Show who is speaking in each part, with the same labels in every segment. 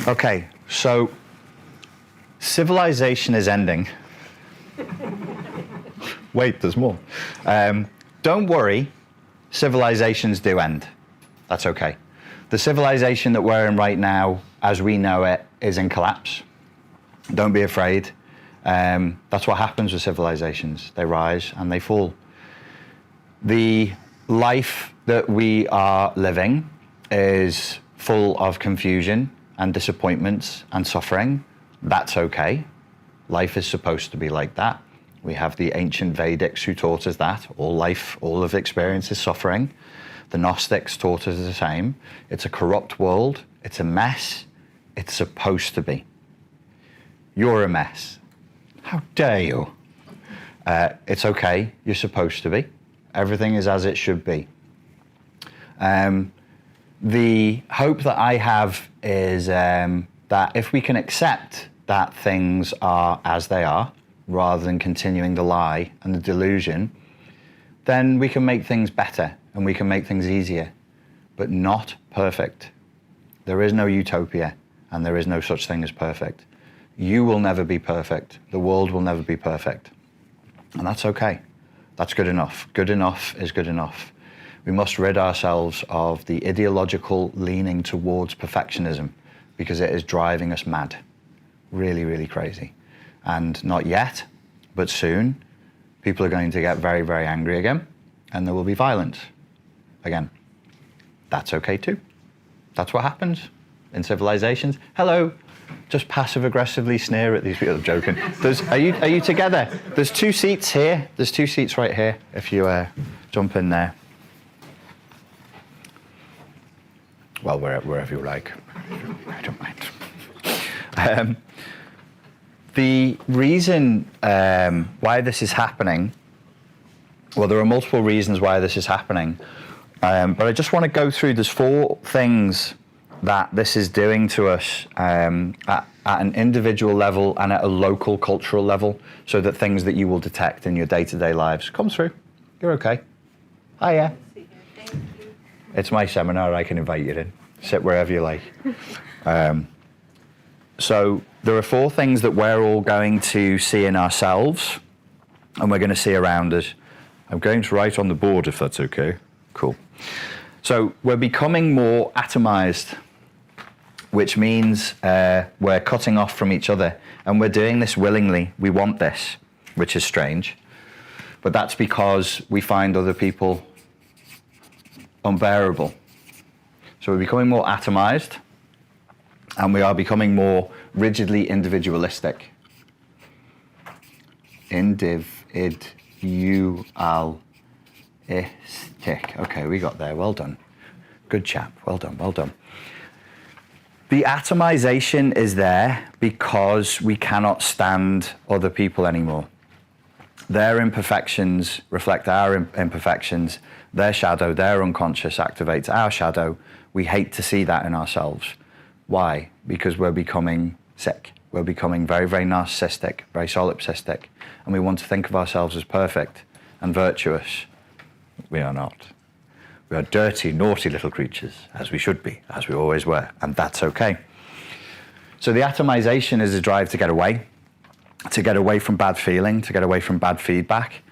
Speaker 1: Okay, so civilization is ending. Wait, there's more. Don't worry, civilizations do end. That's okay. The civilization that we're in right now, as we know it, is in collapse. Don't be afraid. That's what happens with civilizations. They rise and they fall. The life that we are living is full of confusion and disappointments and suffering. That's okay. Life is supposed to be like that. We have the ancient Vedics who taught us that. All life, all of experience is suffering. The Gnostics taught us the same. It's a corrupt world. It's a mess. It's supposed to be. You're a mess. How dare you? It's okay. You're supposed to be. Everything is as it should be. The hope that I have is that if we can accept that things are as they are, rather than continuing the lie and the delusion, then we can make things better and we can make things easier, but not perfect. There is no utopia and there is no such thing as perfect. You will never be perfect. The world will never be perfect. And that's okay. That's good enough. Good enough is good enough. We must rid ourselves of the ideological leaning towards perfectionism because it is driving us mad. Really, really crazy. And not yet, but soon, people are going to get very, very angry again, and there will be violence again. That's okay too. That's what happens in civilizations. Hello. Just passive-aggressively sneer at these people. I'm joking. Are you together? There's 2 seats here. There's 2 seats right here, if you jump in there. Well, wherever you like. I don't mind. The reason why this is happening, well, there are multiple reasons why this is happening, but I just want to go through, there's 4 things that this is doing to us at an individual level and at a local cultural level, so that things that you will detect in your day-to-day lives come through. You're okay. Hiya. It's my seminar, I can invite you in. Sit wherever you like. So there are 4 things that we're all going to see in ourselves and we're going to see around us. I'm going to write on the board if that's okay. Cool. So we're becoming more atomized, which means we're cutting off from each other, and we're doing this willingly. We want this, which is strange, but that's because we find other people unbearable. So we're becoming more atomized, and we are becoming more rigidly individualistic. Individualistic. Okay, we got there. Well done. Good chap. Well done, well done. The atomization is there because we cannot stand other people anymore. Their imperfections reflect our imperfections. Their shadow, their unconscious activates our shadow. We hate to see that in ourselves. Why? Because we're becoming sick. We're becoming very, very narcissistic, very solipsistic, and we want to think of ourselves as perfect and virtuous. We are not. We are dirty, naughty little creatures, as we should be, as we always were, and that's okay. So the atomization is a drive to get away from bad feeling, to get away from bad feedback.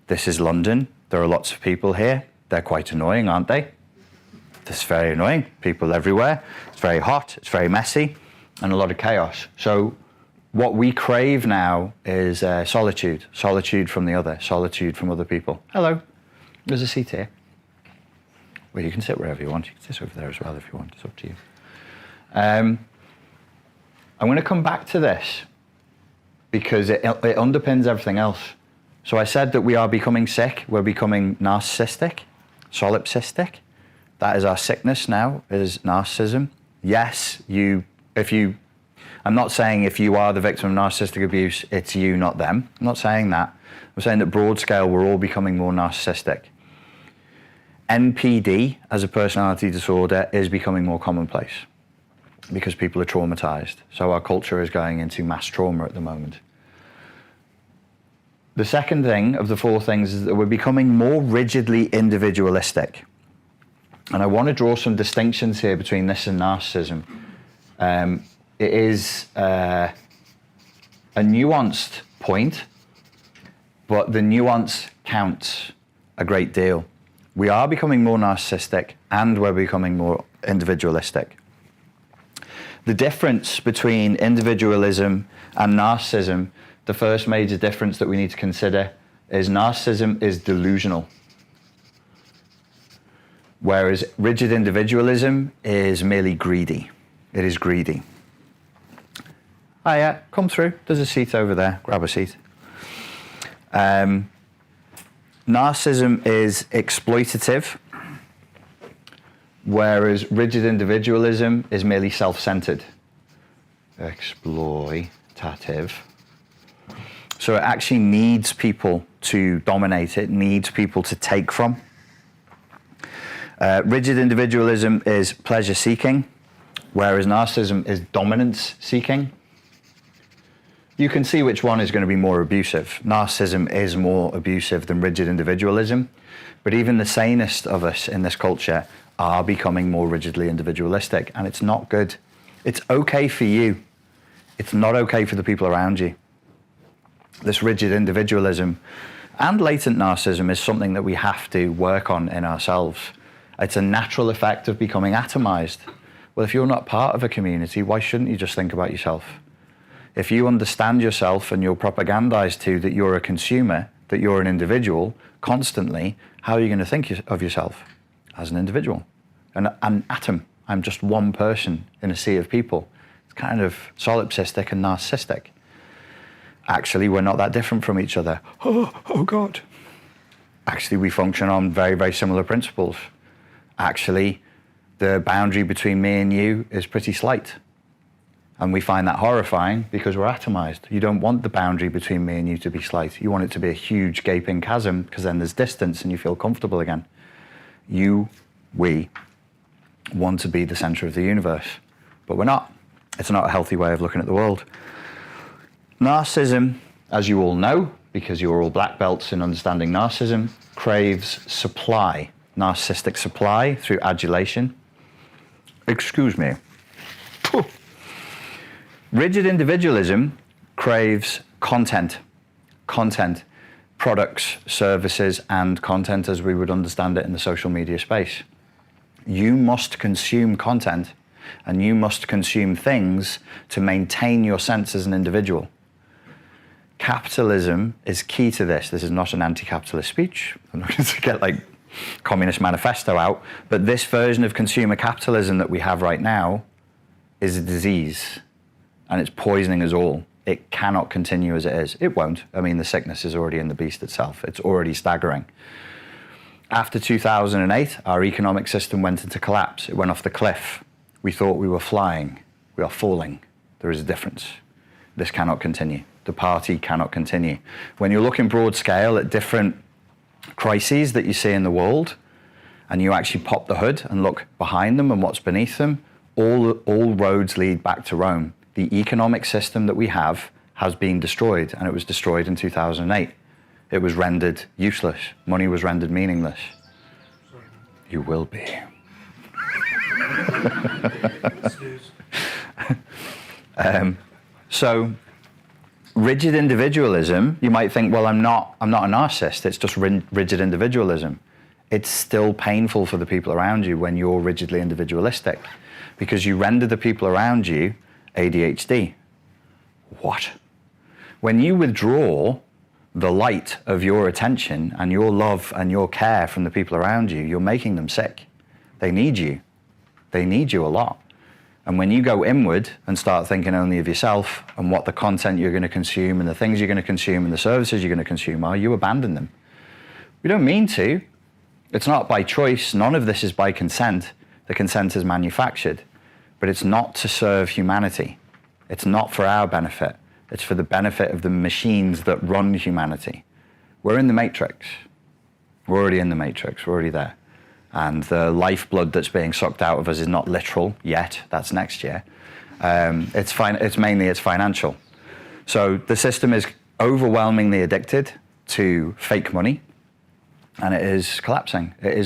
Speaker 1: This is London. There are lots of people here. They're quite annoying, aren't they? This is very annoying. People everywhere. It's very hot, it's very messy, and a lot of chaos. So what we crave now is solitude. Solitude from the other, solitude from other people. Hello. There's a seat here. Well, you can sit wherever you want. You can sit over there as well if you want. It's up to you. I'm going to come back to this because it underpins everything else. So I said that we are becoming sick. We're becoming narcissistic, solipsistic. That is our sickness now, is narcissism. Yes, I'm not saying if you are the victim of narcissistic abuse, it's you, not them. I'm not saying that. I'm saying that broad scale, we're all becoming more narcissistic. NPD, as a personality disorder, is becoming more commonplace because people are traumatized. So our culture is going into mass trauma at the moment. The second thing of the 4 things is that we're becoming more rigidly individualistic. And I want to draw some distinctions here between this and narcissism. It is a nuanced point, but the nuance counts a great deal. We are becoming more narcissistic and we're becoming more individualistic. The difference between individualism and narcissism, the first major difference that we need to consider is narcissism is delusional, whereas rigid individualism is merely greedy. It is greedy. Oh yeah, come through. There's a seat over there. Grab a seat. Narcissism is exploitative, whereas rigid individualism is merely self-centered. Exploitative. So it actually needs people to dominate. It needs people to take from. Rigid individualism is pleasure-seeking, whereas narcissism is dominance-seeking. You can see which one is going to be more abusive. Narcissism is more abusive than rigid individualism, but even the sanest of us in this culture are becoming more rigidly individualistic, and it's not good. It's okay for you. It's not okay for the people around you. This rigid individualism and latent narcissism is something that we have to work on in ourselves. It's a natural effect of becoming atomized. Well, if you're not part of a community, why shouldn't you just think about yourself? If you understand yourself and you're propagandized to that you're a consumer, that you're an individual constantly, how are you going to think of yourself as an individual? An atom. I'm just one person in a sea of people. It's kind of solipsistic and narcissistic. Actually, we're not that different from each other. Oh God. Actually, we function on very, very similar principles. Actually, the boundary between me and you is pretty slight. And we find that horrifying because we're atomized. You don't want the boundary between me and you to be slight. You want it to be a huge gaping chasm because then there's distance and you feel comfortable again. We want to be the center of the universe, but we're not. It's not a healthy way of looking at the world. Narcissism, as you all know, because you're all black belts in understanding narcissism, craves supply, narcissistic supply through adulation. Excuse me. Rigid individualism craves content, products, services, and content as we would understand it in the social media space. You must consume content and you must consume things to maintain your sense as an individual. Capitalism is key to this. This is not an anti-capitalist speech. I'm not going to get like Communist Manifesto out, but this version of consumer capitalism that we have right now is a disease. And it's poisoning us all. It cannot continue as it is. It won't. I mean, the sickness is already in the beast itself. It's already staggering. After 2008, our economic system went into collapse. It went off the cliff. We thought we were flying. We are falling. There is a difference. This cannot continue. The party cannot continue. When you look in broad scale at different crises that you see in the world, and you actually pop the hood and look behind them and what's beneath them, all roads lead back to Rome. The economic system that we have has been destroyed, and it was destroyed in 2008. It was rendered useless. Money was rendered meaningless.
Speaker 2: Sorry.
Speaker 1: You will be. So, rigid individualism, you might think, well, I'm not a narcissist, it's just rigid individualism. It's still painful for the people around you when you're rigidly individualistic, because you render the people around you ADHD. What? When you withdraw the light of your attention and your love and your care from the people around you, you're making them sick. They need you. They need you a lot. And when you go inward and start thinking only of yourself and what the content you're going to consume and the things you're going to consume and the services you're going to consume are, you abandon them. We don't mean to. It's not by choice. None of this is by consent. The consent is manufactured. But it's not to serve humanity. It's not for our benefit. It's for the benefit of the machines that run humanity. We're in the matrix. We're already in the matrix. We're already there. And the lifeblood that's being sucked out of us is not literal yet. That's next year. It's mainly financial. So the system is overwhelmingly addicted to fake money, and it is collapsing. It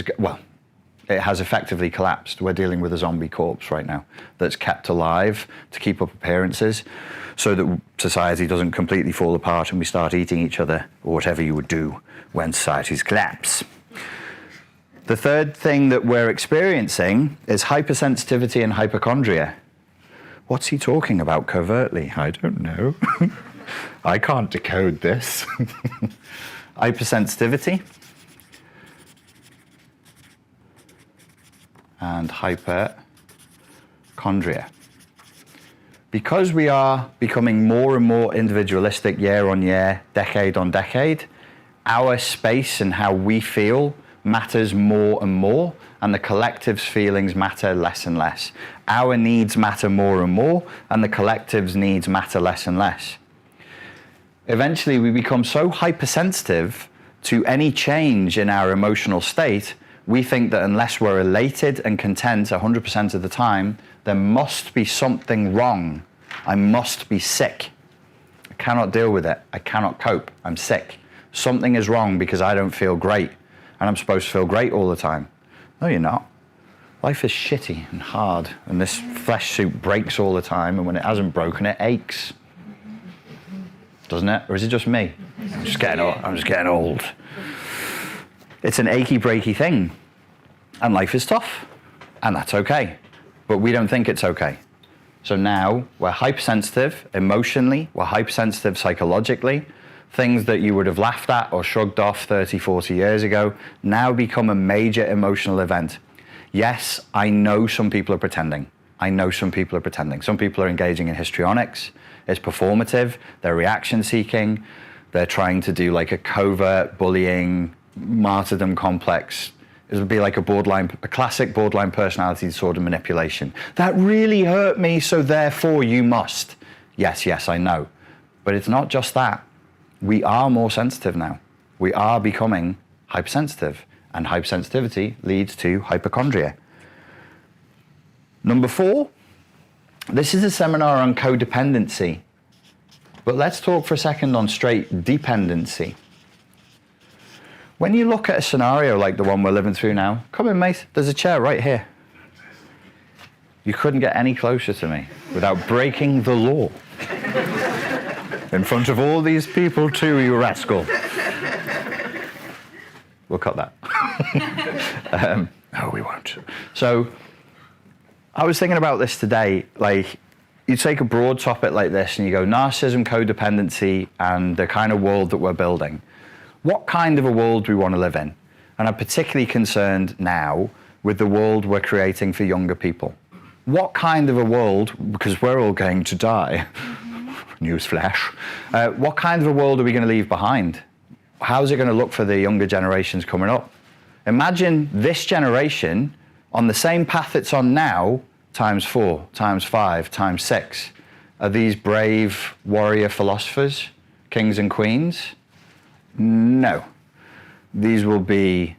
Speaker 1: it has effectively collapsed. We're dealing with a zombie corpse right now that's kept alive to keep up appearances so that society doesn't completely fall apart and we start eating each other, or whatever you would do when societies collapse. The third thing that we're experiencing is hypersensitivity and hypochondria. What's he talking about covertly? I don't know. I can't decode this. Hypersensitivity and hypochondria. Because we are becoming more and more individualistic year on year, decade on decade, our space and how we feel matters more and more, and the collective's feelings matter less and less. Our needs matter more and more, and the collective's needs matter less and less. Eventually, we become so hypersensitive to any change in our emotional state, we think that unless we're elated and content 100% of the time, there must be something wrong. I must be sick. I cannot deal with it. I cannot cope. I'm sick. Something is wrong because I don't feel great, and I'm supposed to feel great all the time. No, you're not. Life is shitty and hard, and this flesh suit breaks all the time, and when it hasn't broken, it aches. Doesn't it? Or is it just me? I'm just getting old. It's an achy, breaky thing. And life is tough. And that's okay. But we don't think it's okay. So now we're hypersensitive emotionally, we're hypersensitive psychologically. Things that you would have laughed at or shrugged off 30, 40 years ago now become a major emotional event. Yes, I know some people are pretending. Some people are engaging in histrionics. It's performative. They're reaction seeking. They're trying to do like a covert bullying, martyrdom complex. It would be like a classic borderline personality disorder manipulation. That really hurt me, so therefore you must. Yes, I know. But it's not just that. We are more sensitive now. We are becoming hypersensitive, and hypersensitivity leads to hypochondria. Number 4, this is a seminar on codependency, but let's talk for a second on straight dependency. When you look at a scenario like the one we're living through now, come in, mate, there's a chair right here. You couldn't get any closer to me without breaking the law. In front of all these people too, you rascal. We'll cut that. No, we won't. So, I was thinking about this today, like, you take a broad topic like this and you go, narcissism, codependency, and the kind of world that we're building. What kind of a world do we want to live in? And I'm particularly concerned now with the world we're creating for younger people. What kind of a world, because we're all going to die, newsflash, what kind of a world are we going to leave behind? How's it going to look for the younger generations coming up? Imagine this generation on the same path it's on now, times 4, times 5, times 6. Are these brave warrior philosophers, kings and queens? No. These will be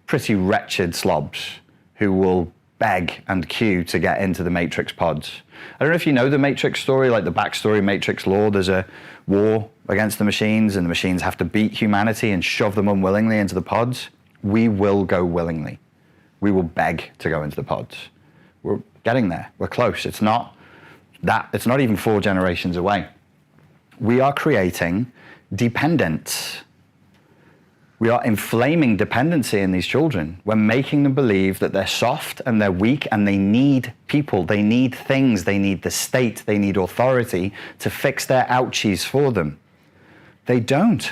Speaker 1: pretty wretched slobs who will beg and queue to get into the Matrix pods. I don't know if you know the Matrix story, like the backstory Matrix lore. There's a war against the machines, and the machines have to beat humanity and shove them unwillingly into the pods. We will go willingly. We will beg to go into the pods. We're getting there. We're close. It's not even 4 generations away. We are creating dependence. We are inflaming dependency in these children. We're making them believe that they're soft and they're weak and they need people, they need things, they need the state, they need authority to fix their ouchies for them. They don't.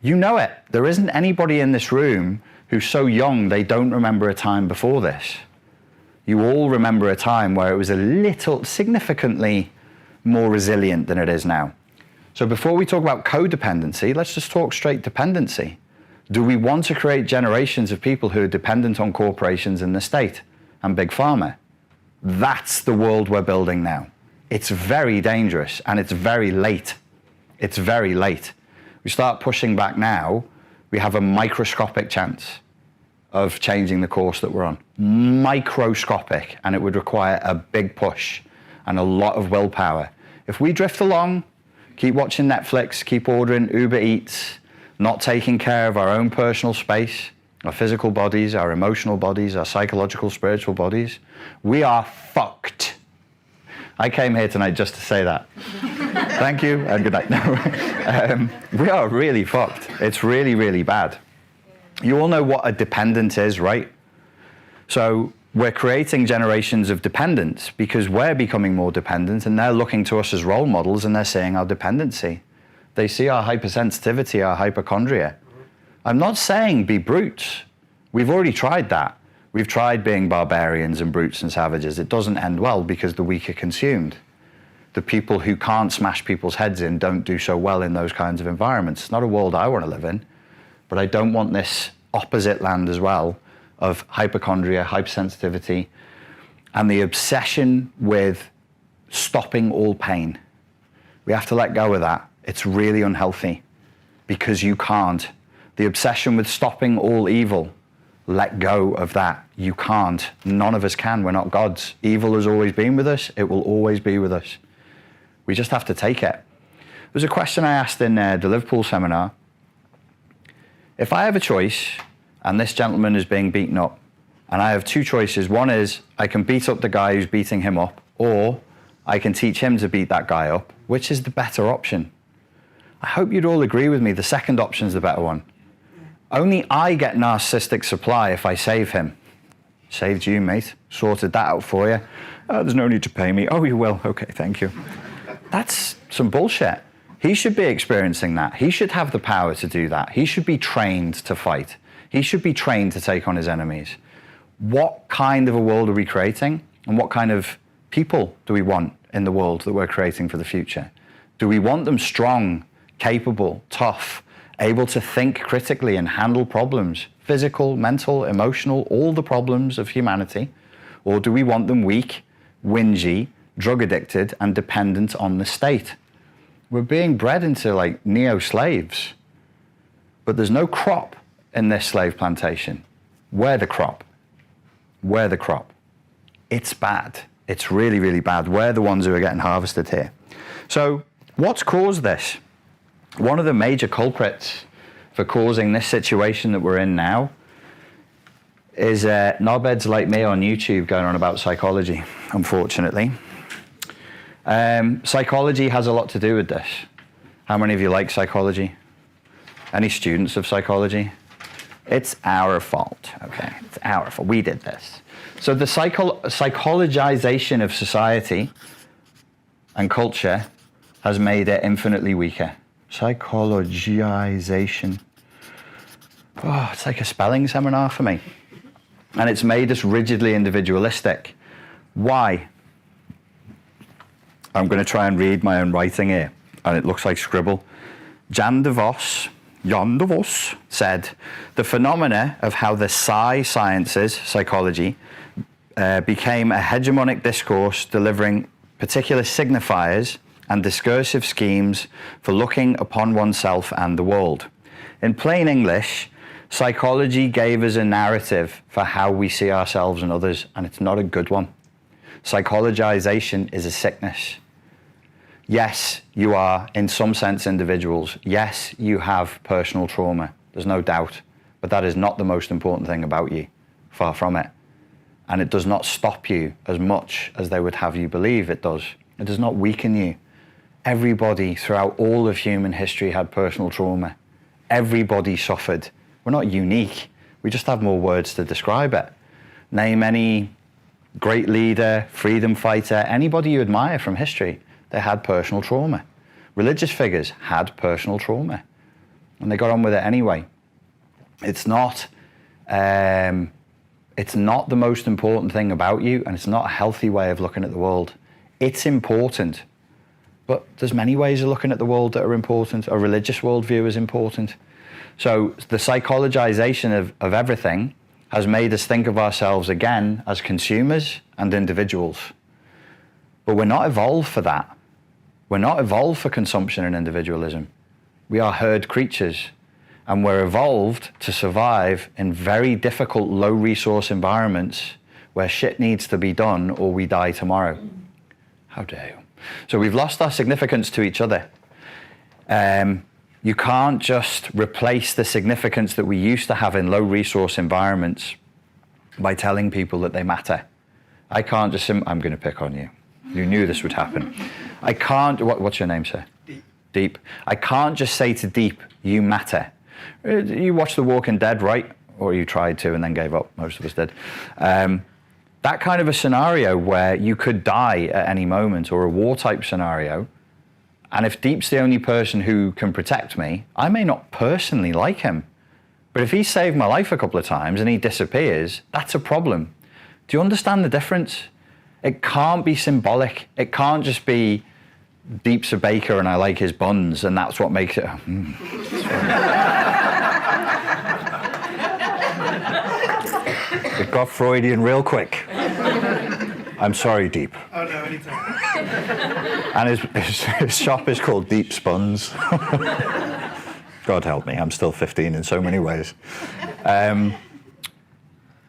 Speaker 1: You know it. There isn't anybody in this room who's so young they don't remember a time before this. You all remember a time where it was a little, significantly more resilient than it is now. So before we talk about codependency, let's just talk straight dependency. Do we want to create generations of people who are dependent on corporations and the state and big pharma? That's the world we're building now. It's very dangerous and it's very late. It's very late. We start pushing back now, we have a microscopic chance of changing the course that we're on. Microscopic, and it would require a big push and a lot of willpower. If we drift along, keep watching Netflix, keep ordering Uber Eats, not taking care of our own personal space, our physical bodies, our emotional bodies, our psychological, spiritual bodies. We are fucked. I came here tonight just to say that. Thank you and good night. No, we are really fucked. It's really, really bad. You all know what a dependent is, right? So we're creating generations of dependence because we're becoming more dependent, and they're looking to us as role models, and they're seeing our dependency. They see our hypersensitivity, our hypochondria. I'm not saying be brutes. We've already tried that. We've tried being barbarians and brutes and savages. It doesn't end well because the weak are consumed. The people who can't smash people's heads in don't do so well in those kinds of environments. It's not a world I want to live in, but I don't want this opposite land as well of hypochondria, hypersensitivity, and the obsession with stopping all pain. We have to let go of that. It's really unhealthy because you can't. The obsession with stopping all evil, let go of that. You can't. None of us can. We're not gods. Evil has always been with us. It will always be with us. We just have to take it. There's a question I asked in the Liverpool seminar. If I have a choice and this gentleman is being beaten up, and I have two choices. One is I can beat up the guy who's beating him up, or I can teach him to beat that guy up. Which is the better option? I hope you'd all agree with me. The second option is the better one. Only I get narcissistic supply if I save him. Saved you, mate. Sorted that out for you. Oh, there's no need to pay me. Oh, you will. Okay, thank you. That's some bullshit. He should be experiencing that. He should have the power to do that. He should be trained to fight. He should be trained to take on his enemies. What kind of a world are we creating? And what kind of people do we want in the world that we're creating for the future? Do we want them strong, capable, tough, able to think critically and handle problems, physical, mental, emotional, all the problems of humanity? Or do we want them weak, whingy, drug addicted, and dependent on the state? We're being bred into like neo-slaves, but there's no crop in this slave plantation. We're the crop. We're the crop. It's bad. It's really, really bad. We're the ones who are getting harvested here. So what's caused this? One of the major culprits for causing this situation that we're in now is knobheads like me on YouTube going on about psychology, unfortunately. Psychology has a lot to do with this. How many of you like psychology? Any students of psychology? It's our fault, okay? It's our fault. We did this. So the psychologization of society and culture has made it infinitely weaker. Psychologization. Oh, it's like a spelling seminar for me. And it's made us rigidly individualistic. Why? I'm going to try and read my own writing here, and it looks like scribble. Jan de Vos said, the phenomena of how the sciences, psychology, became a hegemonic discourse delivering particular signifiers and discursive schemes for looking upon oneself and the world. In plain English, psychology gave us a narrative for how we see ourselves and others, and it's not a good one. Psychologization is a sickness. Yes, you are, in some sense, individuals. Yes, you have personal trauma. There's no doubt. But that is not the most important thing about you. Far from it. And it does not stop you as much as they would have you believe it does. It does not weaken you. Everybody throughout all of human history had personal trauma. Everybody suffered. We're not unique. We just have more words to describe it. Name any great leader, freedom fighter, anybody you admire from history. They had personal trauma. Religious figures had personal trauma. And they got on with it anyway. It's not the most important thing about you, and it's not a healthy way of looking at the world. It's important. But there's many ways of looking at the world that are important. A religious worldview is important. So the psychologization of everything has made us think of ourselves again as consumers and individuals. But we're not evolved for that. We're not evolved for consumption and individualism. We are herd creatures, and we're evolved to survive in very difficult, low-resource environments where shit needs to be done or we die tomorrow. How dare you? So we've lost our significance to each other. You can't just replace the significance that we used to have in low resource environments by telling people that they matter. I can't just, I'm going to pick on you. You knew this would happen. I can't, what's your name, sir?
Speaker 2: Deep.
Speaker 1: Deep. I can't just say to Deep, you matter. You watched The Walking Dead, right? Or you tried to and then gave up, most of us did. That kind of a scenario where you could die at any moment, or a war type scenario, and if Deep's the only person who can protect me, I may not personally like him. But if he saved my life a couple of times and he disappears, that's a problem. Do you understand the difference? It can't be symbolic. It can't just be Deep's a baker and I like his buns and that's what makes it. It got Freudian real quick. I'm sorry, Deep.
Speaker 2: Oh, no, anytime.
Speaker 1: And his shop is called Deep's Buns. God help me, I'm still 15 in so many ways.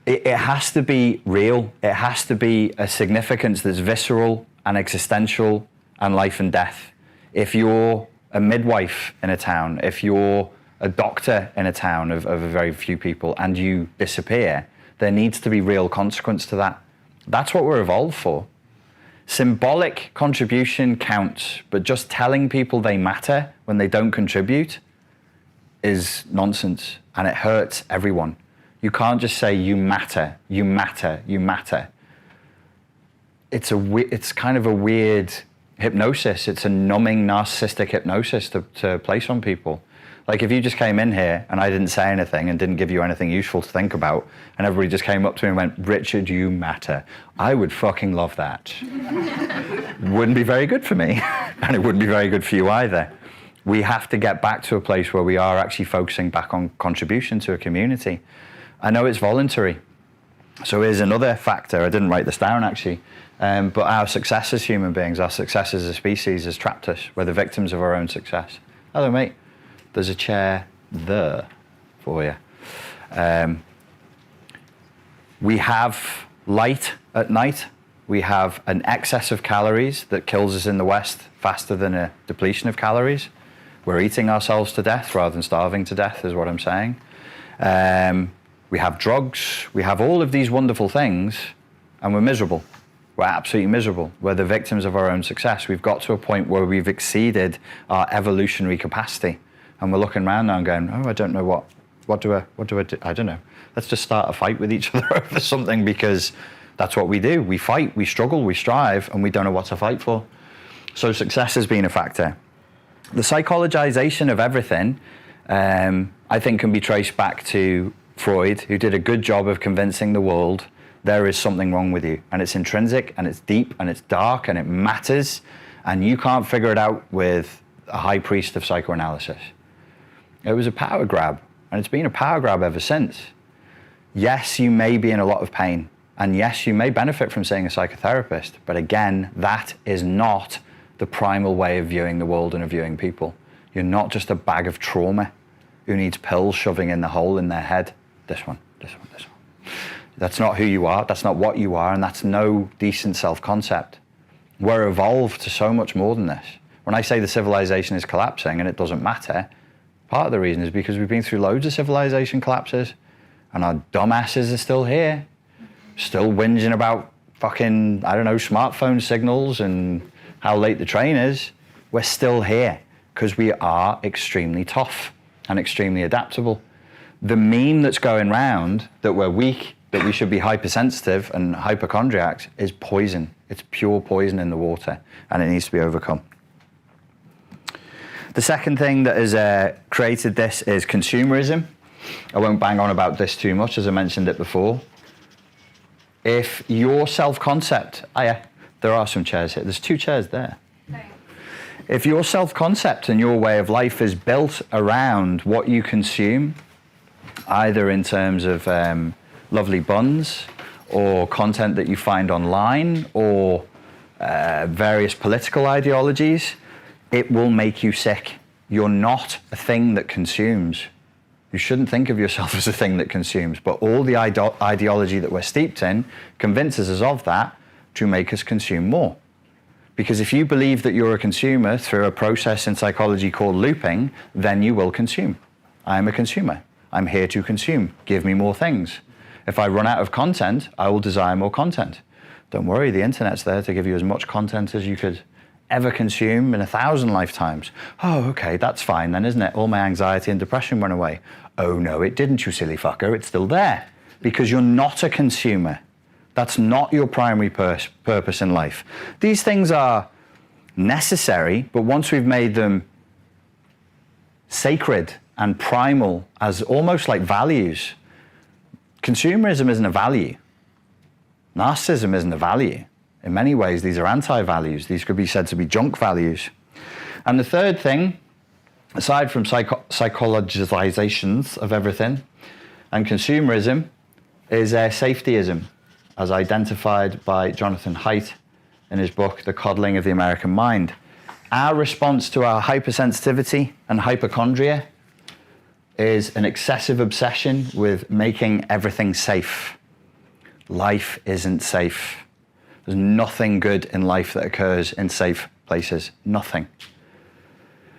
Speaker 1: It has to be real. It has to be a significance that's visceral and existential and life and death. If you're a midwife in a town, if you're a doctor in a town of a very few people and you disappear, there needs to be real consequence to that. That's what we're evolved for. Symbolic contribution counts, but just telling people they matter when they don't contribute is nonsense, and it hurts everyone. You can't just say you matter, you matter, you matter. It's kind of a weird hypnosis. It's a numbing, narcissistic hypnosis to place on people. Like if you just came in here and I didn't say anything and didn't give you anything useful to think about, and everybody just came up to me and went, Richard, you matter. I would fucking love that. Wouldn't be very good for me, and it wouldn't be very good for you either. We have to get back to a place where we are actually focusing back on contribution to a community. I know it's voluntary. So here's another factor. I didn't write this down actually, but our success as human beings, our success as a species has trapped us. We're the victims of our own success. Hello, mate. There's a chair there for you. We have light at night. We have an excess of calories that kills us in the West faster than a depletion of calories. We're eating ourselves to death rather than starving to death, is what I'm saying. We have drugs. We have all of these wonderful things, and we're miserable. We're absolutely miserable. We're the victims of our own success. We've got to a point where we've exceeded our evolutionary capacity. And we're looking around now and going, oh, I don't know what do I do? I don't know. Let's just start a fight with each other over something, because that's what we do. We fight, we struggle, we strive, and we don't know what to fight for. So success has been a factor. The psychologization of everything, I think, can be traced back to Freud, who did a good job of convincing the world there is something wrong with you. And it's intrinsic, and it's deep, and it's dark, and it matters, and you can't figure it out with a high priest of psychoanalysis. It was a power grab, and it's been a power grab ever since. Yes, you may be in a lot of pain, and yes, you may benefit from seeing a psychotherapist, but again, that is not the primal way of viewing the world and of viewing people. You're not just a bag of trauma who needs pills shoving in the hole in their head. This one, this one, this one. That's not who you are, that's not what you are, and that's no decent self-concept. We're evolved to so much more than this. When I say the civilization is collapsing and it doesn't matter, part of the reason is because we've been through loads of civilization collapses, and our dumbasses are still here, still whinging about fucking, I don't know, smartphone signals and how late the train is. We're still here because we are extremely tough and extremely adaptable. The meme that's going round that we're weak, that we should be hypersensitive and hypochondriacs, is poison. It's pure poison in the water, and it needs to be overcome. The second thing that has created this is consumerism. I won't bang on about this too much, as I mentioned it before. If your self-concept, there are some chairs here. There's 2 chairs there. Thanks. If your self-concept and your way of life is built around what you consume, either in terms of lovely buns or content that you find online or various political ideologies, it will make you sick. You're not a thing that consumes. You shouldn't think of yourself as a thing that consumes, but all the ideology that we're steeped in convinces us of that to make us consume more. Because if you believe that you're a consumer through a process in psychology called looping, then you will consume. I am a consumer. I'm here to consume. Give me more things. If I run out of content, I will desire more content. Don't worry, the internet's there to give you as much content as you could ever consume in 1,000 lifetimes. Oh, okay, that's fine then, isn't it? All my anxiety and depression went away. Oh no, it didn't, you silly fucker. It's still there because you're not a consumer. That's not your primary purpose in life. These things are necessary, but once we've made them sacred and primal as almost like values, consumerism isn't a value. Narcissism isn't a value. In many ways, these are anti-values. These could be said to be junk values. And the third thing, aside from psychologizations of everything and consumerism, is safetyism, as identified by Jonathan Haidt in his book, The Coddling of the American Mind. Our response to our hypersensitivity and hypochondria is an excessive obsession with making everything safe. Life isn't safe. There's nothing good in life that occurs in safe places. Nothing.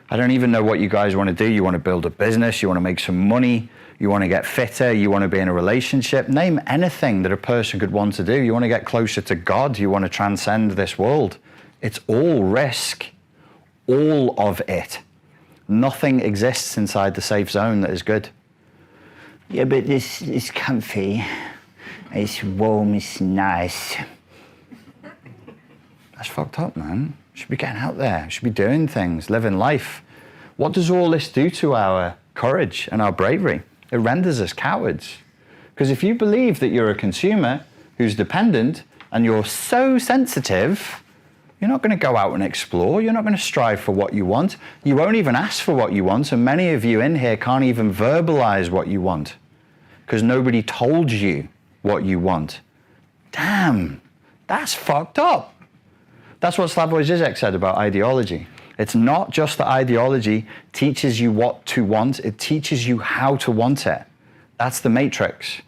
Speaker 1: I don't even know what you guys want to do. You want to build a business, you want to make some money, you want to get fitter, you want to be in a relationship. Name anything that a person could want to do. You want to get closer to God, you want to transcend this world. It's all risk. All of it. Nothing exists inside the safe zone that is good.
Speaker 2: Yeah, but this is comfy. It's warm, it's nice.
Speaker 1: That's fucked up, man. You should be getting out there. You should be doing things, living life. What does all this do to our courage and our bravery? It renders us cowards. Because if you believe that you're a consumer who's dependent and you're so sensitive, you're not going to go out and explore. You're not going to strive for what you want. You won't even ask for what you want. And many of you in here can't even verbalize what you want because nobody told you what you want. Damn, that's fucked up. That's what Slavoj Žižek said about ideology. It's not just that ideology teaches you what to want, it teaches you how to want it. That's the matrix.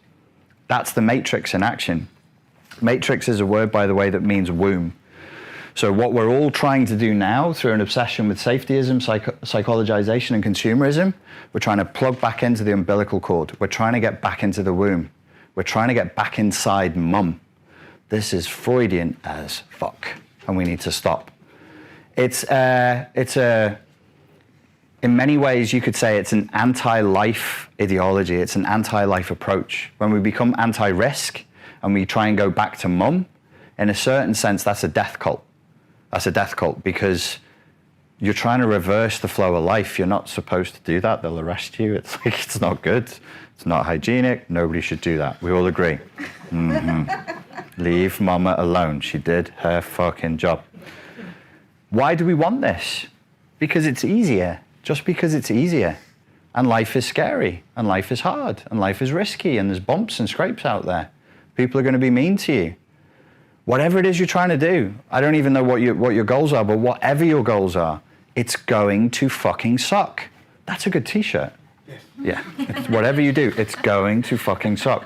Speaker 1: That's the matrix in action. Matrix is a word, by the way, that means womb. So what we're all trying to do now through an obsession with safetyism, psychologization, and consumerism, we're trying to plug back into the umbilical cord. We're trying to get back into the womb. We're trying to get back inside mum. This is Freudian as fuck, and we need to stop. It's in many ways, you could say it's an anti-life ideology. It's an anti-life approach. When we become anti-risk and we try and go back to mum, in a certain sense, that's a death cult. That's a death cult because you're trying to reverse the flow of life. You're not supposed to do that. They'll arrest you. It's like, it's not good. It's not hygienic. Nobody should do that. We all agree. Mm-hmm. Leave mama alone. She did her fucking job. Why do we want this? Because it's easier. Just because it's easier. And life is scary. And life is hard. And life is risky. And there's bumps and scrapes out there. People are going to be mean to you. Whatever it is you're trying to do, I don't even know what your goals are, but whatever your goals are, it's going to fucking suck. That's a good t-shirt. Yes. Yeah. It's whatever you do, it's going to fucking suck.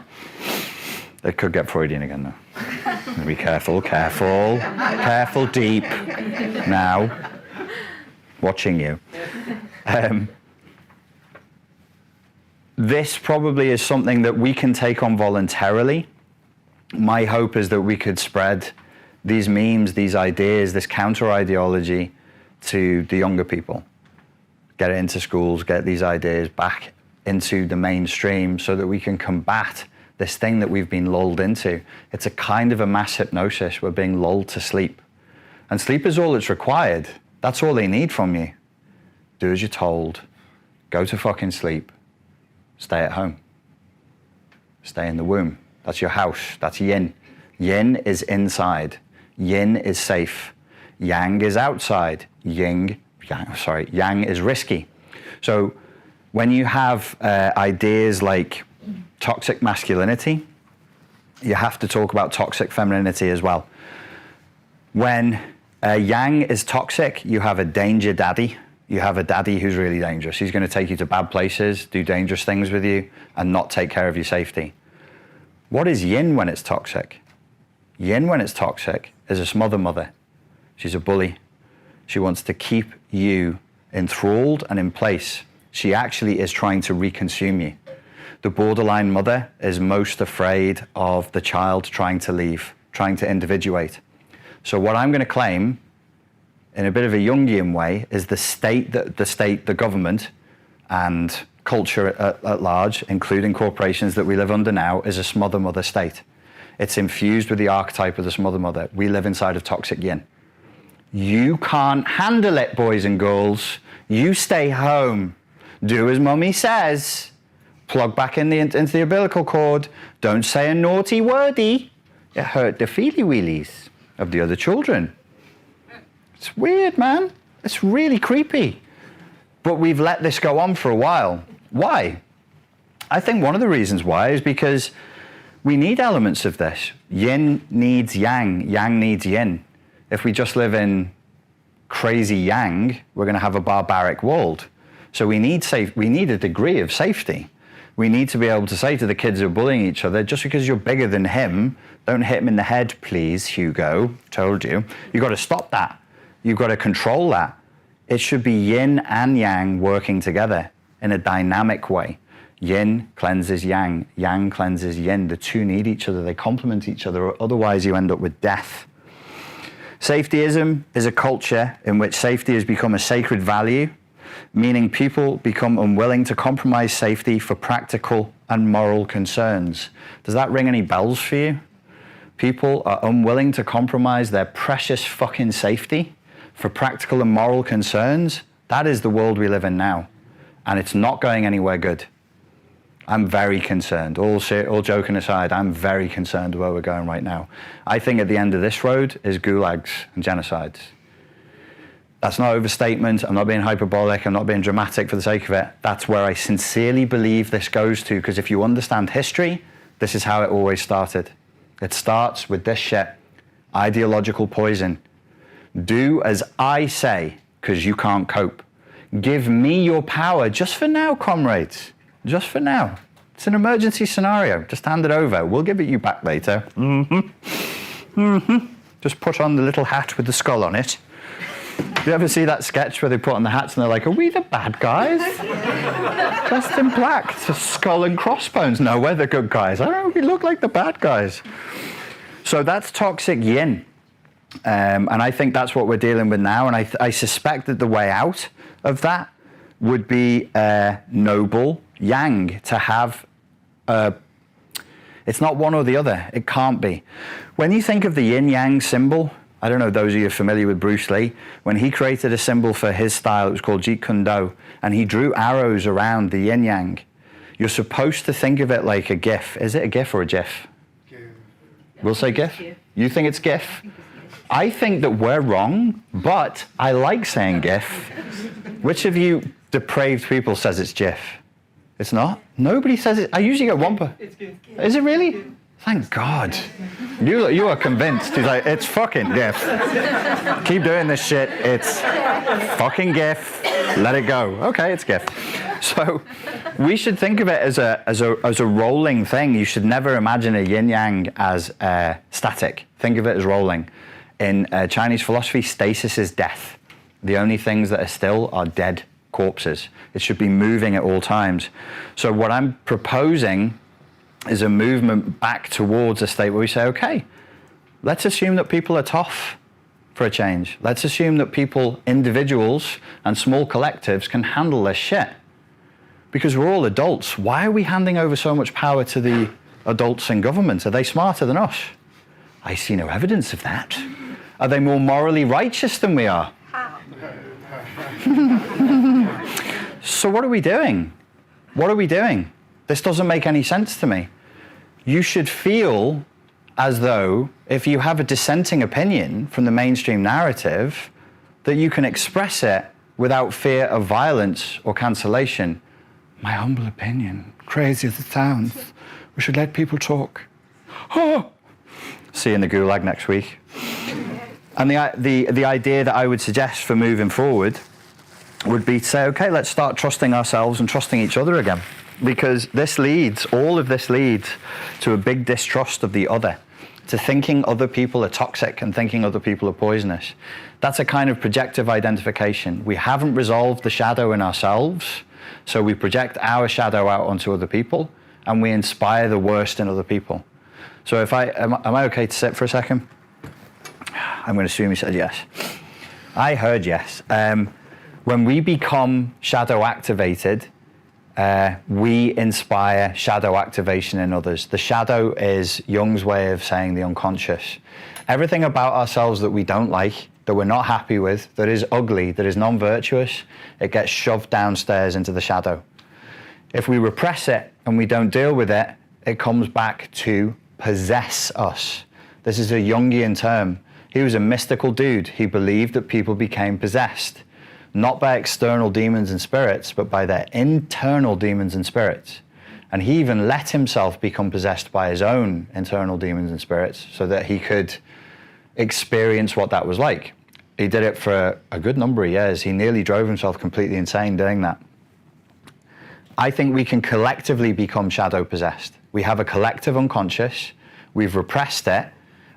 Speaker 1: It could get Freudian again, though. Be careful, careful, careful, deep. Now, watching you. This probably is something that we can take on voluntarily. My hope is that we could spread these memes, these ideas, this counter-ideology to the younger people. Get it into schools, get these ideas back into the mainstream so that we can combat this thing that we've been lulled into. It's a kind of a mass hypnosis. We're being lulled to sleep. And sleep is all that's required. That's all they need from you. Do as you're told. Go to fucking sleep. Stay at home. Stay in the womb. That's your house. That's yin. Yin is inside. Yin is safe. Yang is outside. Yang is risky. So when you have ideas like toxic masculinity, you have to talk about toxic femininity as well. When yang is toxic, you have a danger daddy. You have a daddy who's really dangerous. He's going to take you to bad places, do dangerous things with you, and not take care of your safety. What is yin when it's toxic? Yin when it's toxic is a smother mother. She's a bully. She wants to keep you enthralled and in place. She actually is trying to reconsume you. The borderline mother is most afraid of the child trying to leave, trying to individuate. So what I'm going to claim, in a bit of a Jungian way, is the government, and culture at large, including corporations that we live under now, is a smother mother state. It's infused with the archetype of the smother mother. We live inside of toxic yin. You can't handle it, boys and girls. You stay home. Do as mommy says. Plug back into the umbilical cord. Don't say a naughty wordy. It hurt the feely wheelies of the other children. It's weird, man. It's really creepy. But we've let this go on for a while. Why? I think one of the reasons why is because we need elements of this. Yin needs yang, yang needs yin. If we just live in crazy yang, we're going to have a barbaric world. So we need a degree of safety. We need to be able to say to the kids who are bullying each other, just because you're bigger than him, don't hit him in the head, please, Hugo. Told you. You've got to stop that. You've got to control that. It should be yin and yang working together in a dynamic way. Yin cleanses yang, yang cleanses yin. The two need each other, they complement each other, otherwise you end up with death. Safetyism is a culture in which safety has become a sacred value, meaning people become unwilling to compromise safety for practical and moral concerns. Does that ring any bells for you? People are unwilling to compromise their precious fucking safety for practical and moral concerns. That is the world we live in now. And it's not going anywhere good. I'm very concerned. All joking aside, I'm very concerned where we're going right now. I think at the end of this road is gulags and genocides. That's not overstatement. I'm not being hyperbolic. I'm not being dramatic for the sake of it. That's where I sincerely believe this goes to, because if you understand history, this is how it always started. It starts with this shit. Ideological poison. Do as I say, because you can't cope. Give me your power just for now, comrades. Just for now. It's an emergency scenario. Just hand it over. We'll give it you back later. Just put on the little hat with the skull on it. Do you ever see that sketch where they put on the hats and they're like, are we the bad guys? Dressed in black. It's a skull and crossbones. No, we're the good guys. I don't know, we look like the bad guys. So that's toxic yin. And I think that's what we're dealing with now. And I suspect that the way out of that would be noble yang, to have it's not one or the other. It can't be. When you think of the yin-yang symbol, I don't know those of you familiar with Bruce Lee, when he created a symbol for his style, it was called Jeet Kune Do, and he drew arrows around the yin-yang. You're supposed to think of it like a GIF. Is it a GIF or a GIF? We'll say GIF? You think it's GIF? I think that we're wrong, but I like saying GIF. Which of you depraved people says it's GIF? It's not? Nobody says it. I usually get one per... It's GIF. Is it really? Thank God. You are convinced. He's like, it's fucking GIF. Keep doing this shit. It's fucking GIF. Let it go. Okay, it's GIF. So we should think of it as a rolling thing. You should never imagine a yin-yang as static. Think of it as rolling. In Chinese philosophy, stasis is death. The only things that are still are dead corpses. It should be moving at all times. So what I'm proposing is a movement back towards a state where we say, okay, let's assume that people are tough for a change. Let's assume that people, individuals and small collectives can handle this shit. Because we're all adults. Why are we handing over so much power to the adults in government? Are they smarter than us? I see no evidence of that. Are they more morally righteous than we are? So what are we doing? What are we doing? This doesn't make any sense to me. You should feel as though if you have a dissenting opinion from the mainstream narrative, that you can express it without fear of violence or cancellation. My humble opinion, crazy as it sounds, we should let people talk. Oh. See you in the gulag next week. And the idea that I would suggest for moving forward would be to say, okay, let's start trusting ourselves and trusting each other again. Because all of this leads to a big distrust of the other. to thinking other people are toxic and thinking other people are poisonous. That's a kind of projective identification. We haven't resolved the shadow in ourselves, so we project our shadow out onto other people, and we inspire the worst in other people. So if am I okay to sit for a second? I'm going to assume you said yes. I heard yes. When we become shadow activated, we inspire shadow activation in others. The shadow is Jung's way of saying the unconscious. Everything about ourselves that we don't like, that we're not happy with, that is ugly, that is non-virtuous, it gets shoved downstairs into the shadow. If we repress it and we don't deal with it, it comes back to possess us. This is a Jungian term. He was a mystical dude. He believed that people became possessed, not by external demons and spirits, but by their internal demons and spirits. And he even let himself become possessed by his own internal demons and spirits so that he could experience what that was like. He did it for a good number of years. He nearly drove himself completely insane doing that. I think we can collectively become shadow possessed. We have a collective unconscious, we've repressed it,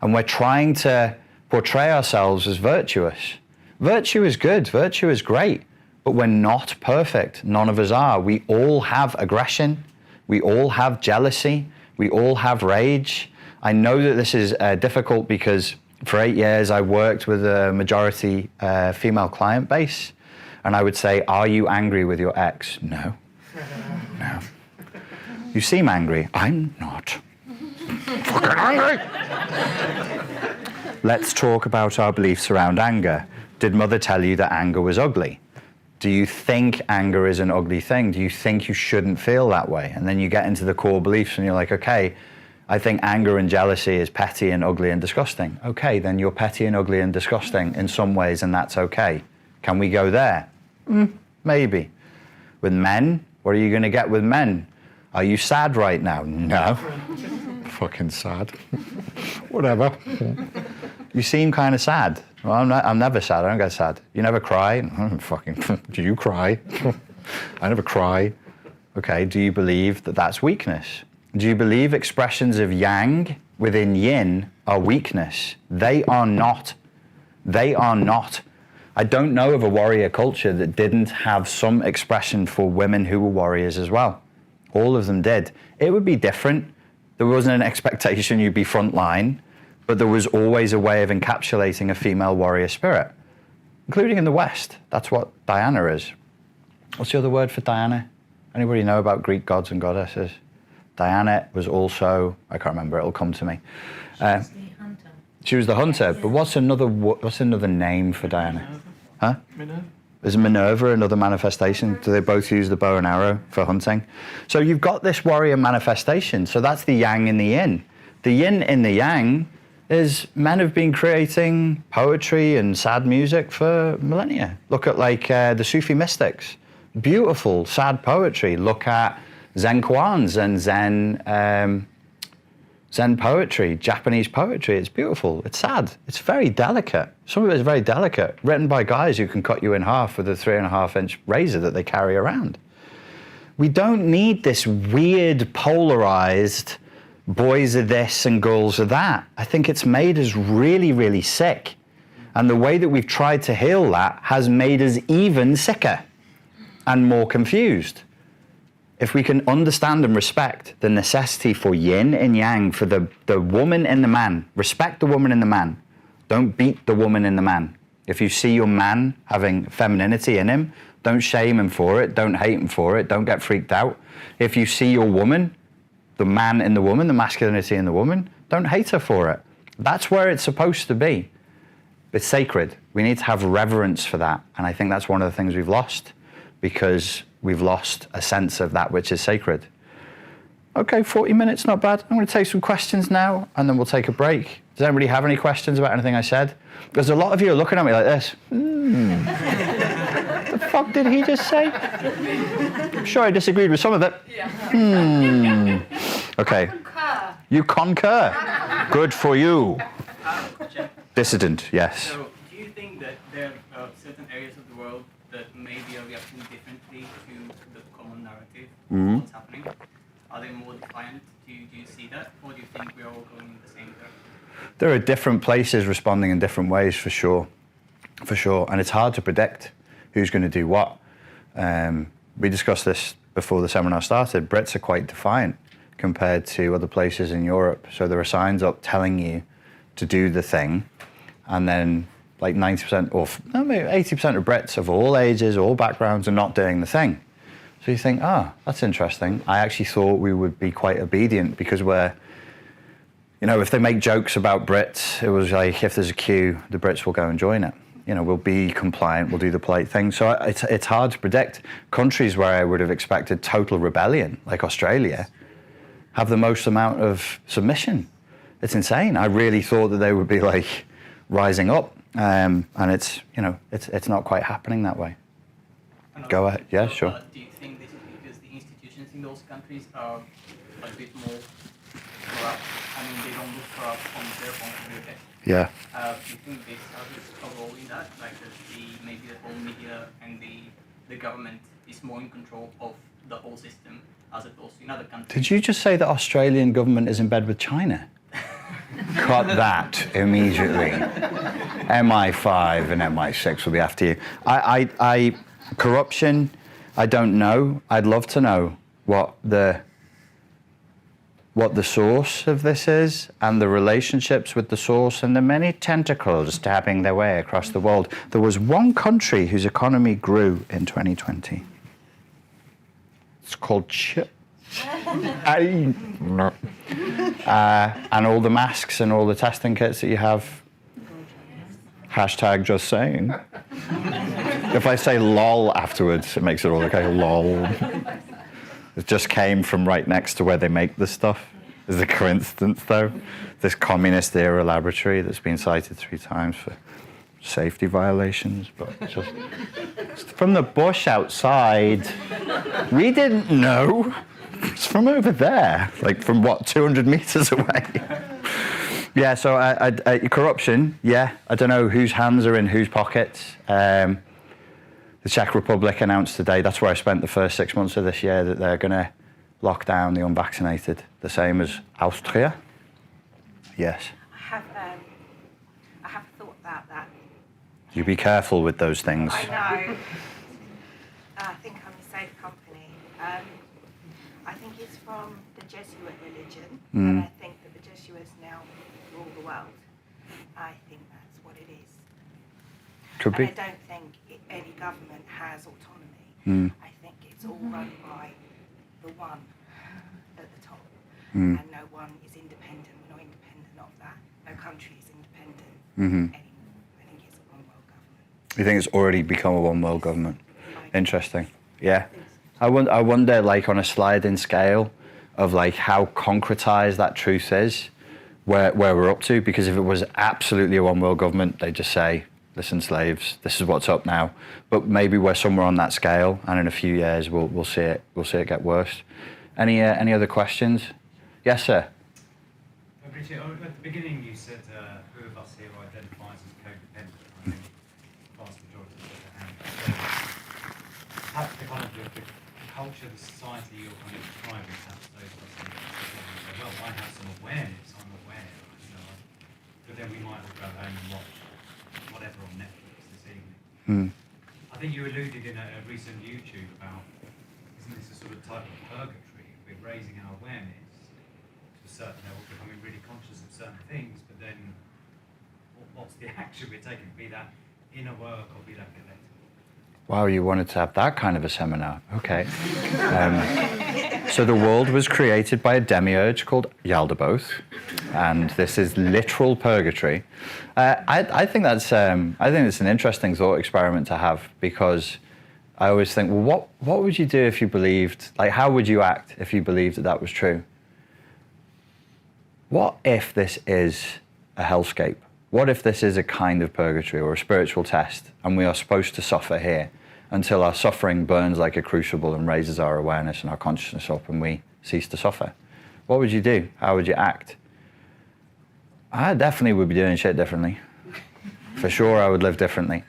Speaker 1: and we're trying to portray ourselves as virtuous. Virtue is good, virtue is great, but we're not perfect. None of us are. We all have aggression, we all have jealousy, we all have rage. I know that this is difficult because for 8 years I worked with a majority female client base, and I would say, are you angry with your ex? No. No. You seem angry. I'm not. Fucking angry. Let's talk about our beliefs around anger. Did mother tell you that anger was ugly? Do you think anger is an ugly thing? Do you think you shouldn't feel that way? And then you get into the core beliefs and you're like, okay, I think anger and jealousy is petty and ugly and disgusting. Okay, then you're petty and ugly and disgusting in some ways, and that's okay. Can we go there? Maybe. With men, what are you going to get with men? Are you sad right now? No. Fucking sad. Whatever. You seem kind of sad. Well, I'm never sad. I don't get sad. You never cry? Fucking. Do you cry? I never cry. Okay, do you believe that that's weakness? Do you believe expressions of yang within yin are weakness? They are not. They are not. I don't know of a warrior culture that didn't have some expression for women who were warriors as well. All of them did. It would be different. There wasn't an expectation you'd be frontline, but there was always a way of encapsulating a female warrior spirit, including in the West. That's what Diana is. What's the other word for Diana? Anybody know about Greek gods and goddesses? Diana was also, I can't remember, it'll come to me. She was the hunter, but what's another name for Diana? Huh? Minerva. Is Minerva another manifestation? Do they both use the bow and arrow for hunting? So you've got this warrior manifestation. So that's the yang and the yin. The yin in the yang is men have been creating poetry and sad music for millennia. Look at like the Sufi mystics. Beautiful, sad poetry. Look at Zen koans and Zen poetry, Japanese poetry. It's beautiful. It's sad. It's very delicate. Some of it is very delicate, written by guys who can cut you in half with a 3.5-inch razor that they carry around. We don't need this weird, polarized, boys are this and girls are that. I think it's made us really, really sick. And the way that we've tried to heal that has made us even sicker and more confused. If we can understand and respect the necessity for yin and yang, for the woman and the man, respect the woman and the man. Don't beat the woman and the man. If you see your man having femininity in him, don't shame him for it, don't hate him for it, don't get freaked out. If you see your woman, the man in the woman, the masculinity in the woman, don't hate her for it. That's where it's supposed to be. It's sacred. We need to have reverence for that. And I think that's one of the things we've lost, because we've lost a sense of that which is sacred. Okay, 40 minutes, not bad. I'm going to take some questions now, and then we'll take a break. Does anybody have any questions about anything I said? Because a lot of you are looking at me like this. The fuck did he just say? I'm sure I disagreed with some of it. Yeah. Okay. You concur. Good for you. Dissident, yes.
Speaker 3: So, do you think that there are certain areas of the world that maybe are reacting differently to the common narrative of what's happening? Are they more defiant? Do you see that? Or do you think we're all going in the same direction?
Speaker 1: There are different places responding in different ways, for sure. For sure. And it's hard to predict who's going to do what. We discussed this before the seminar started. Brits are quite defiant compared to other places in Europe. So there are signs up telling you to do the thing. And then like 90% or maybe 80% of Brits of all ages, all backgrounds are not doing the thing. So you think, that's interesting. I actually thought we would be quite obedient because we're, if they make jokes about Brits, it was like, if there's a queue, the Brits will go and join it. We'll be compliant, we'll do the polite thing. So it's hard to predict. Countries where I would have expected total rebellion, like Australia, have the most amount of submission. It's insane. I really thought that they would be like rising up. And it's not quite happening that way. Go ahead. Yeah, sure.
Speaker 3: Do you think this is because the institutions in those countries are a bit more corrupt? I mean, they don't look corrupt on their own community.
Speaker 1: Yeah.
Speaker 3: Do you think this has a role in that? Like maybe the whole media and the government is more in control of the whole system as opposed to in other countries?
Speaker 1: Did you just say the Australian government is in bed with China? Cut that immediately. MI5 and MI6 will be after you. Corruption, I don't know. I'd love to know what the source of this is and the relationships with the source and the many tentacles stabbing their way across the world. There was one country whose economy grew in 2020. It's called and all the masks and all the testing kits that you have. Hashtag just saying. If I say lol afterwards, it makes it all okay. Lol. It just came from right next to where they make this stuff. Is a coincidence, though. This communist-era laboratory that's been cited 3 times for safety violations, but just from the bush outside. We didn't know. It's from over there, like from 200 meters away. Yeah, so corruption, yeah. I don't know whose hands are in whose pockets. The Czech Republic announced today, that's where I spent the first 6 months of this year, that they're going to lock down the unvaccinated, the same as Austria. Yes.
Speaker 4: I have thought about that.
Speaker 1: You be careful with those things.
Speaker 4: I know. I think I'm in safe company. I think it's from the Jesuit religion, and I think that the Jesuits now rule the world. I think that's what it is.
Speaker 1: Could be.
Speaker 4: And I don't think any government has autonomy. I think it's all run by the one at the top, and no one is independent. We're not independent of that. No country is independent anymore. I think it's a one world government.
Speaker 1: You think it's already become a one world government? Interesting. Yeah. I wonder, like, on a sliding scale of, like, how concretized that truth is, where we're up to. Because if it was absolutely a one world government, they'd just say, listen, slaves, this is what's up now. But maybe we're somewhere on that scale, and in a few years we'll see it get worse. Any other questions? Yes, sir.
Speaker 5: Richard, at the beginning you said who of us here identifies as codependent. I think the vast majority of the hand. Perhaps the kind of the culture, the society you're kind of describing, perhaps those of us say, well, I have some awareness, I'm aware, but then we might all go home and watch whatever on Netflix this evening. I think you alluded in a recent YouTube about, isn't this a sort of type of purgatory? We're raising our awareness to a certain level, becoming really conscious of certain things, but then what's the action we're taking? Be that inner work or be that collective?
Speaker 1: Wow, you wanted to have that kind of a seminar. Okay. So the world was created by a demiurge called Yaldabaoth, and this is literal purgatory. I think it's an interesting thought experiment to have, because I always think, well, what would you do if you believed, like, how would you act if you believed that was true? What if this is a hellscape? What if this is a kind of purgatory or a spiritual test, and we are supposed to suffer here until our suffering burns like a crucible and raises our awareness and our consciousness up and we cease to suffer? What would you do? How would you act? I definitely would be doing shit differently. For sure, I would live differently.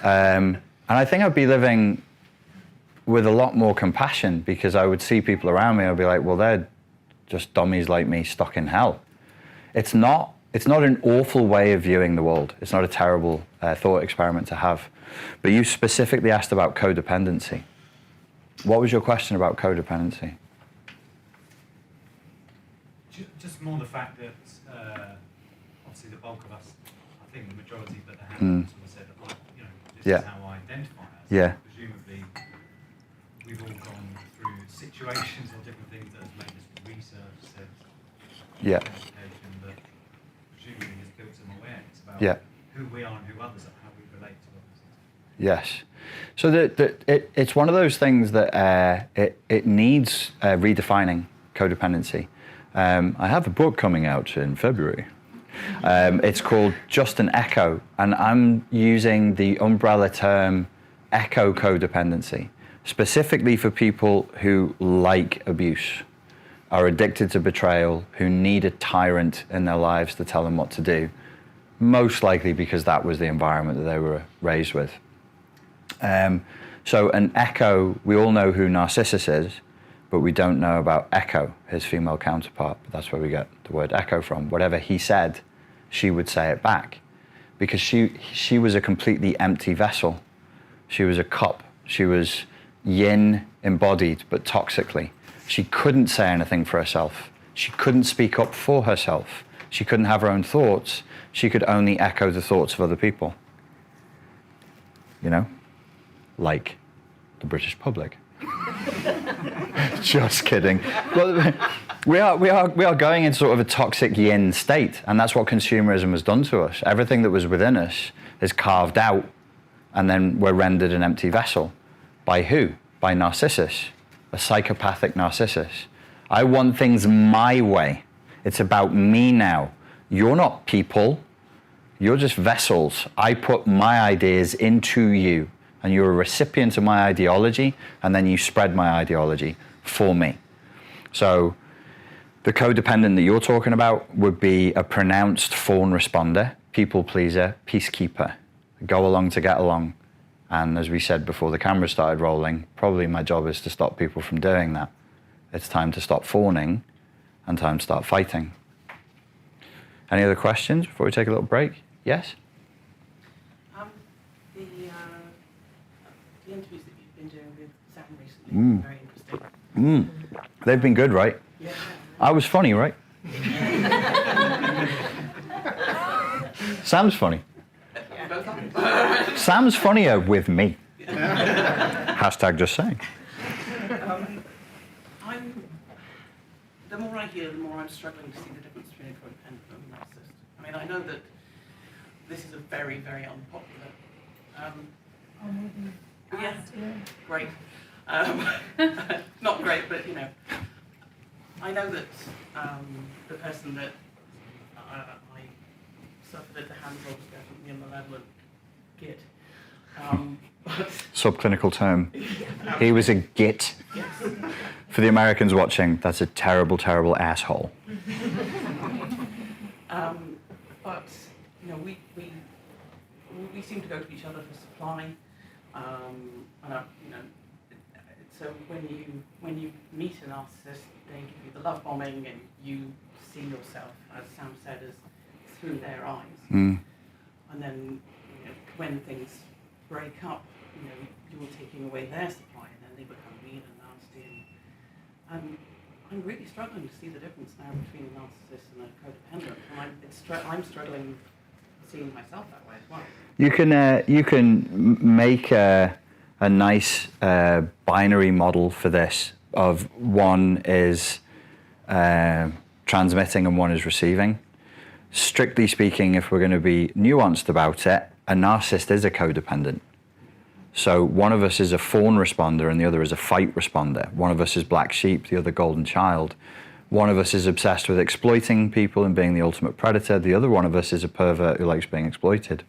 Speaker 1: And I think I'd be living with a lot more compassion, because I would see people around me and I'd be like, well, they're just dummies like me stuck in hell. It's not It's not an awful way of viewing the world. It's not a terrible thought experiment to have. But you specifically asked about codependency. What was your question about codependency?
Speaker 5: Just more the fact that obviously the bulk of us, I think the majority, but the hand sort of said, this is how I identify us.
Speaker 1: Yeah.
Speaker 5: Presumably, we've all gone through situations or different things that have made us research, said, education, that presumably has built some awareness about who we are and who others are, how we relate to others.
Speaker 1: Yes. So it's one of those things that it needs redefining codependency. I have a book coming out in February. It's called Just an Echo, and I'm using the umbrella term echo codependency, specifically for people who like abuse, are addicted to betrayal, who need a tyrant in their lives to tell them what to do, most likely because that was the environment that they were raised with. So an echo, we all know who Narcissus is, but we don't know about Echo, his female counterpart. But that's where we get the word echo from. Whatever he said, she would say it back, because she was a completely empty vessel. She was a cup. She was yin embodied, but toxically. She couldn't say anything for herself. She couldn't speak up for herself. She couldn't have her own thoughts. She could only echo the thoughts of other people. You know? Like the British public. Just kidding. Well, we are going in sort of a toxic yin state, and that's what consumerism has done to us. Everything that was within us is carved out, and then we're rendered an empty vessel. By who? By Narcissus, a psychopathic Narcissus. I want things my way. It's about me now. You're not people. You're just vessels. I put my ideas into you, and you're a recipient of my ideology, and then you spread my ideology for me. So the codependent that you're talking about would be a pronounced fawn responder, people pleaser, peacekeeper, go along to get along. And as we said before the camera started rolling, probably my job is to stop people from doing that. It's time to stop fawning and time to start fighting. Any other questions before we take a little break? Yes?
Speaker 6: The interviews that you've been doing with Sam recently are very interesting.
Speaker 1: They've been good, right?
Speaker 6: Yeah.
Speaker 1: I was funny, right? Sam's funny. Sam's funnier with me. Hashtag just saying.
Speaker 6: The more I hear, the more I'm struggling to see the difference between a codependent and a narcissist. I mean, I know that this is a very, very unpopular. Yeah, great. Not great, but you know, I know that the person that I suffered at the hands of was definitely a malevolent git. But
Speaker 1: Subclinical term. He was a git.
Speaker 6: yes.
Speaker 1: For the Americans watching, that's a terrible, terrible asshole.
Speaker 6: But you know, we seem to go to each other for supply, you know, so when you meet a narcissist, they give you the love bombing, and you see yourself, as Sam said, as through their eyes. And then, you know, when things break up, you know, you're taking away their supply, and then they become mean and nasty. And I'm really struggling to see the difference now between a narcissist and a codependent, and I'm struggling seeing myself that way as well.
Speaker 1: You can make a nice binary model for this of one is transmitting and one is receiving. Strictly speaking, if we're going to be nuanced about it, a narcissist is a codependent. So one of us is a fawn responder and the other is a fight responder. One of us is black sheep, the other golden child. One of us is obsessed with exploiting people and being the ultimate predator. The other one of us is a pervert who likes being exploited.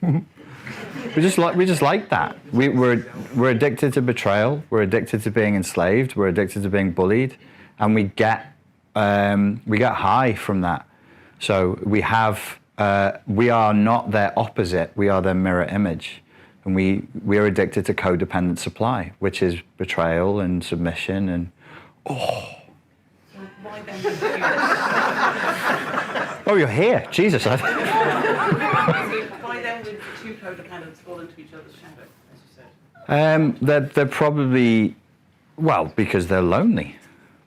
Speaker 1: we just like that. We're addicted to betrayal. We're addicted to being enslaved. We're addicted to being bullied, and we get high from that. So we are not their opposite. We are their mirror image. And we are addicted to codependent supply, which is betrayal and submission and
Speaker 6: So why then
Speaker 1: Oh, you're here. Jesus.
Speaker 6: By then, would the two codependents fall into each other's shadow, as you said?
Speaker 1: They're probably, well, because they're lonely.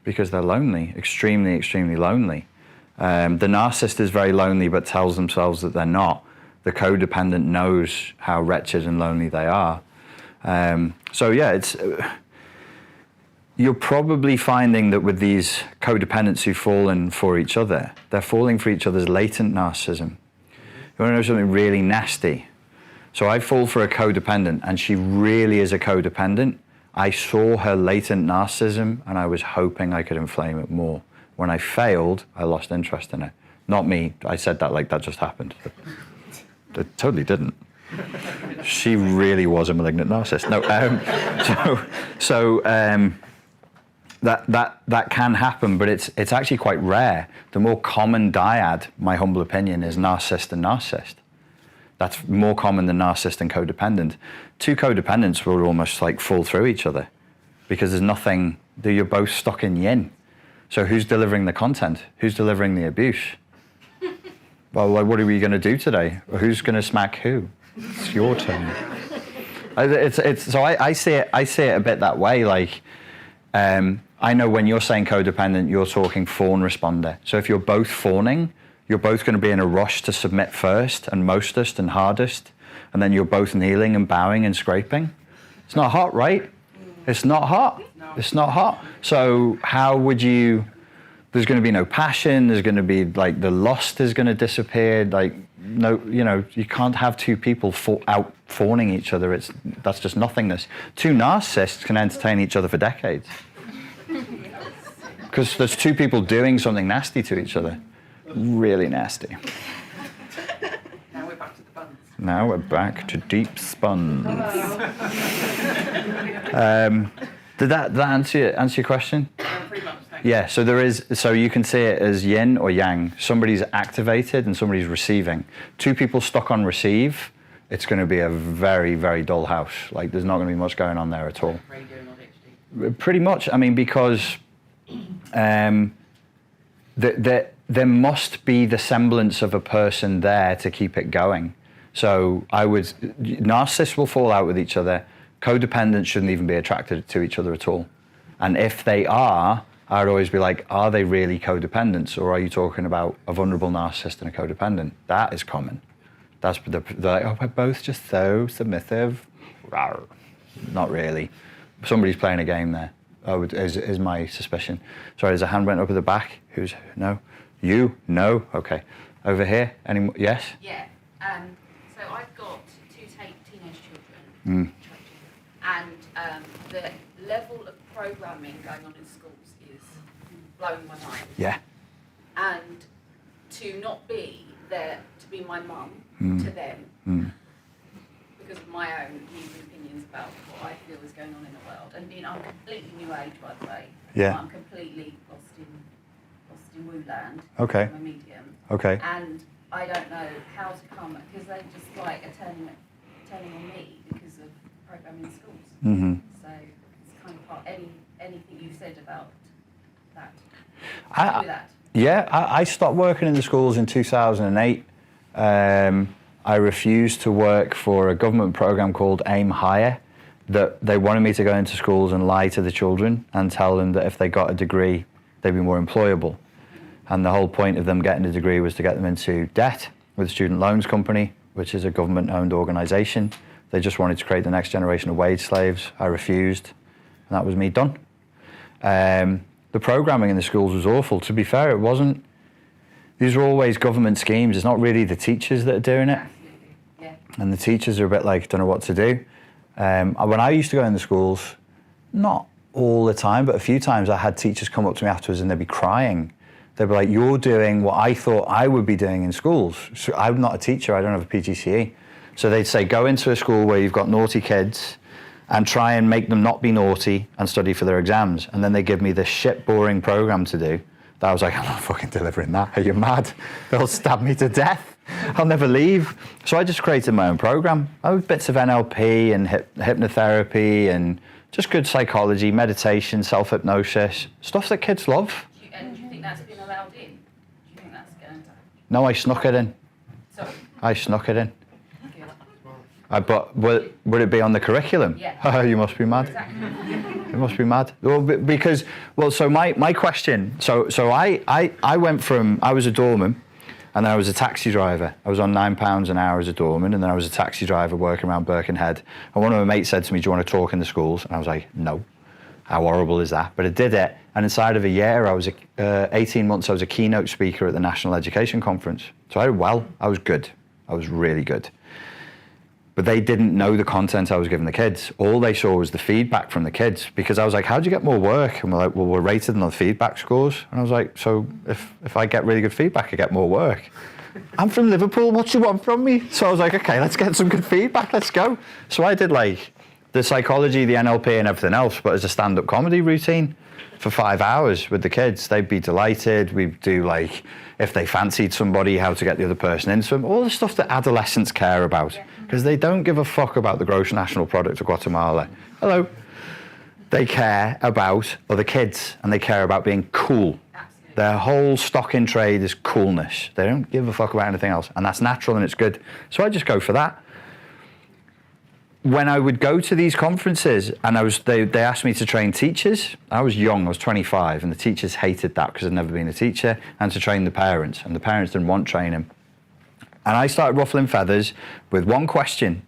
Speaker 1: Because they're lonely. Extremely, extremely lonely. The narcissist is very lonely but tells themselves that they're not. The codependent knows how wretched and lonely they are. So yeah, you're probably finding that with these codependents who fall in for each other, they're falling for each other's latent narcissism. You want to know something really nasty? So I fall for a codependent and she really is a codependent. I saw her latent narcissism and I was hoping I could inflame it more. When I failed, I lost interest in it. Not me. I said that like that just happened. It totally didn't. She really was a malignant narcissist. No, that can happen, but it's actually quite rare. The more common dyad, my humble opinion, is narcissist and narcissist. That's more common than narcissist and codependent. Two codependents will almost like fall through each other because there's nothing. You're both stuck in yin. So who's delivering the content? Who's delivering the abuse? Well, like, what are we going to do today? Who's going to smack who? It's your turn. So I see it a bit that way. Like, I know when you're saying codependent, you're talking fawn responder. So if you're both fawning, you're both going to be in a rush to submit first and mostest and hardest, and then you're both kneeling and bowing and scraping. It's not hot, right? It's not hot.
Speaker 6: No.
Speaker 1: It's not hot. So how would you? There's going to be no passion. There's going to be like the lust is going to disappear. Like no, you can't have two people out fawning each other. That's just nothingness. Two narcissists can entertain each other for decades because there's two people doing something nasty to each other, really nasty.
Speaker 6: Now we're back to the buns.
Speaker 1: Now we're back to deep spuns. Did that answer your question?
Speaker 6: Pretty much, thank you.
Speaker 1: Yeah, so you can see it as yin or yang. Somebody's activated and somebody's receiving. Two people stuck on receive, it's going to be a very, very dull house. Like, there's not going to be much going on there at all.
Speaker 6: Radio, not HD.
Speaker 1: Pretty much, I mean, because there must be the semblance of a person there to keep it going. So narcissists will fall out with each other. Codependents shouldn't even be attracted to each other at all. And if they are, I'd always be like, are they really codependents? Or are you talking about a vulnerable narcissist and a codependent? That is common. That's the we're both just so submissive. Rawr. Not really. Somebody's playing a game there, is my suspicion. Sorry, there's a hand went up at the back. No? You? No? Okay. Over here? Any more? Yes?
Speaker 7: Yeah. So I've got two teenage children. And the level of programming going on in schools is blowing my mind.
Speaker 1: Yeah.
Speaker 7: And to not be there to be my mum to them because of my own views and opinions about what I feel is going on in the world. And I'm completely new age, by the way.
Speaker 1: Yeah.
Speaker 7: I'm completely lost in woo land.
Speaker 1: Okay.
Speaker 7: I'm a medium.
Speaker 1: Okay.
Speaker 7: And I don't know how to come because they just like are turning on me because of programming in schools.
Speaker 1: Mm-hmm.
Speaker 7: So it's kind of part anything you said about that.
Speaker 1: I stopped working in the schools in 2008. I refused to work for a government program called Aim Higher. That they wanted me to go into schools and lie to the children and tell them that if they got a degree, they'd be more employable. And the whole point of them getting a degree was to get them into debt with the Student Loans Company, which is a government-owned organisation. They just wanted to create the next generation of wage slaves. I refused, and that was me done. The programming in the schools was awful. To be fair, it wasn't. These are always government schemes. It's not really the teachers that are doing it.
Speaker 7: Yeah.
Speaker 1: And the teachers are a bit like, don't know what to do. When I used to go in the schools, not all the time, but a few times I had teachers come up to me afterwards and they'd be crying. They'd be like, you're doing what I thought I would be doing in schools. So I'm not a teacher, I don't have a PGCE. So they'd say, go into a school where you've got naughty kids and try and make them not be naughty and study for their exams. And then they give me this shit boring program to do. That I was like, I'm not fucking delivering that. Are you mad? They'll stab me to death. I'll never leave. So I just created my own program. I have bits of NLP and hypnotherapy and just good psychology, meditation, self-hypnosis, stuff that kids love.
Speaker 7: Do you think that's been allowed in? Do you think that's going to
Speaker 1: No, I snuck it in.
Speaker 7: Sorry.
Speaker 1: I snuck it in.
Speaker 7: Good.
Speaker 1: But would it be on the curriculum?
Speaker 7: Yeah.
Speaker 1: Oh, you must be mad.
Speaker 7: Exactly.
Speaker 1: You must be mad. Well, because, well, so my question, so I went from, I was a doorman, and then I was a taxi driver. I was on £9 an hour as a doorman, and then I was a taxi driver working around Birkenhead. And one of my mates said to me, do you want to talk in the schools? And I was like, no. How horrible is that? But I did it, and inside of a year, 18 months, I was a keynote speaker at the National Education Conference. So I did well. I was good. I was really good. But they didn't know the content I was giving the kids. All they saw was the feedback from the kids, because I was like, how do you get more work? And we're like, well, we're rated on the feedback scores. And I was like, so if I get really good feedback, I get more work. I'm from Liverpool, what do you want from me? So I was like, okay, let's get some good feedback, let's go. So I did like the psychology, the NLP and everything else, but as a stand-up comedy routine for 5 hours with the kids. They'd be delighted. We'd do like, if they fancied somebody, how to get the other person into them, all the stuff that adolescents care about, because they don't give a fuck about the gross national product of Guatemala. Hello. They care about other kids, and they care about being cool.
Speaker 7: Absolutely.
Speaker 1: Their whole stock in trade is coolness. They don't give a fuck about anything else, and that's natural and it's good. So I just go for that. When I would go to these conferences, and they asked me to train teachers. I was young, I was 25, and the teachers hated that because I'd never been a teacher, and to train the parents, and the parents didn't want training. And I started ruffling feathers with one question: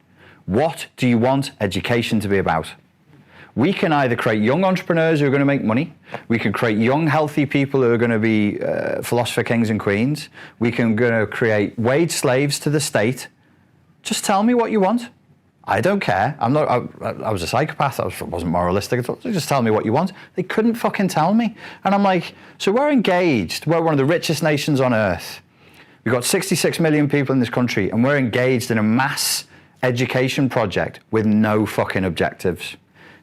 Speaker 1: what do you want education to be about? We can either create young entrepreneurs who are going to make money, we can create young, healthy people who are going to be philosopher kings and queens, we can create wage slaves to the state. Just tell me what you want. I don't care. I was a psychopath. I wasn't moralistic at all. Just tell me what you want. They couldn't fucking tell me. And I'm like, so we're engaged. We're one of the richest nations on earth. We've got 66 million people in this country, and we're engaged in a mass education project with no fucking objectives.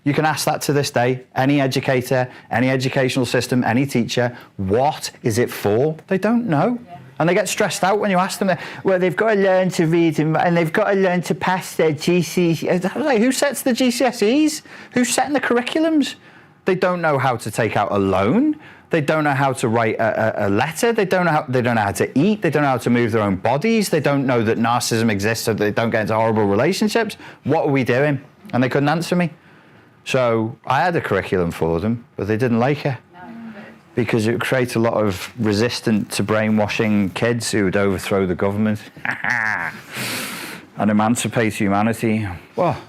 Speaker 1: You can ask that to this day, any educator, any educational system, any teacher, what is it for? They don't know. Yeah. And they get stressed out when you ask them,
Speaker 2: well, they've got to learn to read and they've got to learn to pass their GCSEs.
Speaker 1: I was like, who sets the GCSEs? Who's setting the curriculums? They don't know how to take out a loan. They don't know how to write a letter. They don't know how to eat. They don't know how to move their own bodies. They don't know that narcissism exists so they don't get into horrible relationships. What are we doing? And they couldn't answer me. So I had a curriculum for them, but they didn't like it. Because it would create a lot of resistance to brainwashing kids who would overthrow the government and emancipate humanity. Well,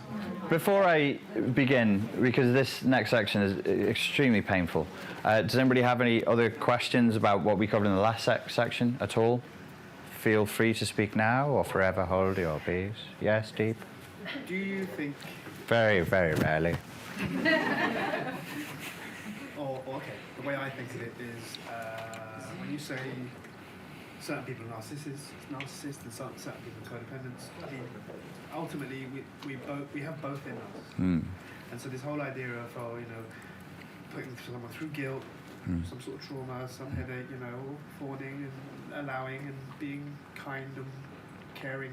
Speaker 1: before I begin, because this next section is extremely painful, does anybody have any other questions about what we covered in the last section at all? Feel free to speak now or forever hold your peace. Yes, Deep?
Speaker 8: Do you think...
Speaker 1: Very, very rarely.
Speaker 8: Okay. The way I think of it is when you say certain people are narcissists and certain people are codependents, I mean, ultimately we have both in us.
Speaker 1: Mm.
Speaker 8: And so this whole idea of, putting someone through guilt, some sort of trauma, some headache, fawning and allowing and being kind and caring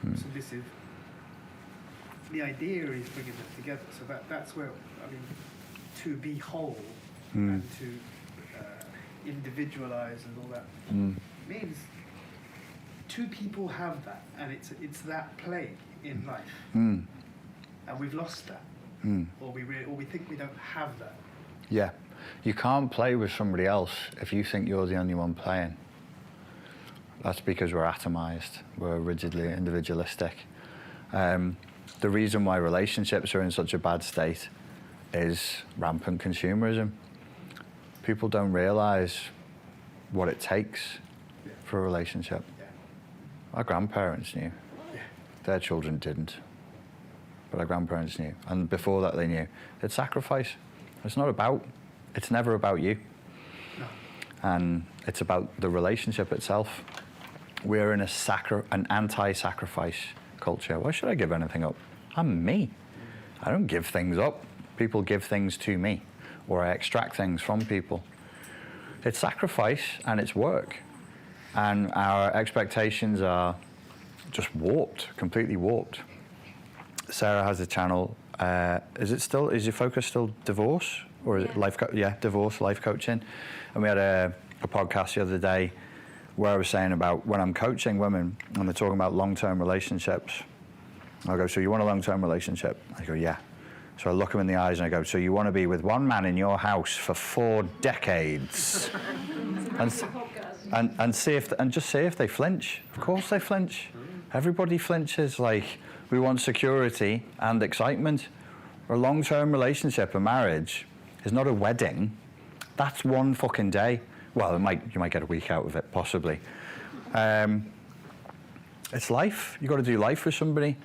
Speaker 8: and submissive. The idea is bringing them together. So that's where, to be whole and to individualize and all that means two people have that, and it's that play in life, and we've lost that, or we think we don't have that.
Speaker 1: Yeah, you can't play with somebody else if you think you're the only one playing. That's because we're atomized. We're rigidly individualistic. The reason why relationships are in such a bad state is rampant consumerism. People don't realize what it takes for a relationship. Our grandparents knew. Their children didn't. But our grandparents knew. And before that they knew. It's sacrifice. It's never about you.
Speaker 8: No.
Speaker 1: And it's about the relationship itself. We're in an anti-sacrifice culture. Why should I give anything up? I'm me. I don't give things up. People give things to me, or I extract things from people. It's sacrifice and it's work. And our expectations are just warped, completely warped. Sarah has a channel. Is your focus still divorce? Or is it life divorce, life coaching? And we had a podcast the other day where I was saying about when I'm coaching women and they're talking about long-term relationships, I go, so you want a long-term relationship? I go, yeah. So I look them in the eyes and I go, so you want to be with one man in your house for 4 decades? and just see if they flinch. Of course they flinch. Everybody flinches. Like, we want security and excitement. A long-term relationship, a marriage, is not a wedding. That's one fucking day. Well, you might get a week out of it, possibly. It's life. You've got to do life with somebody.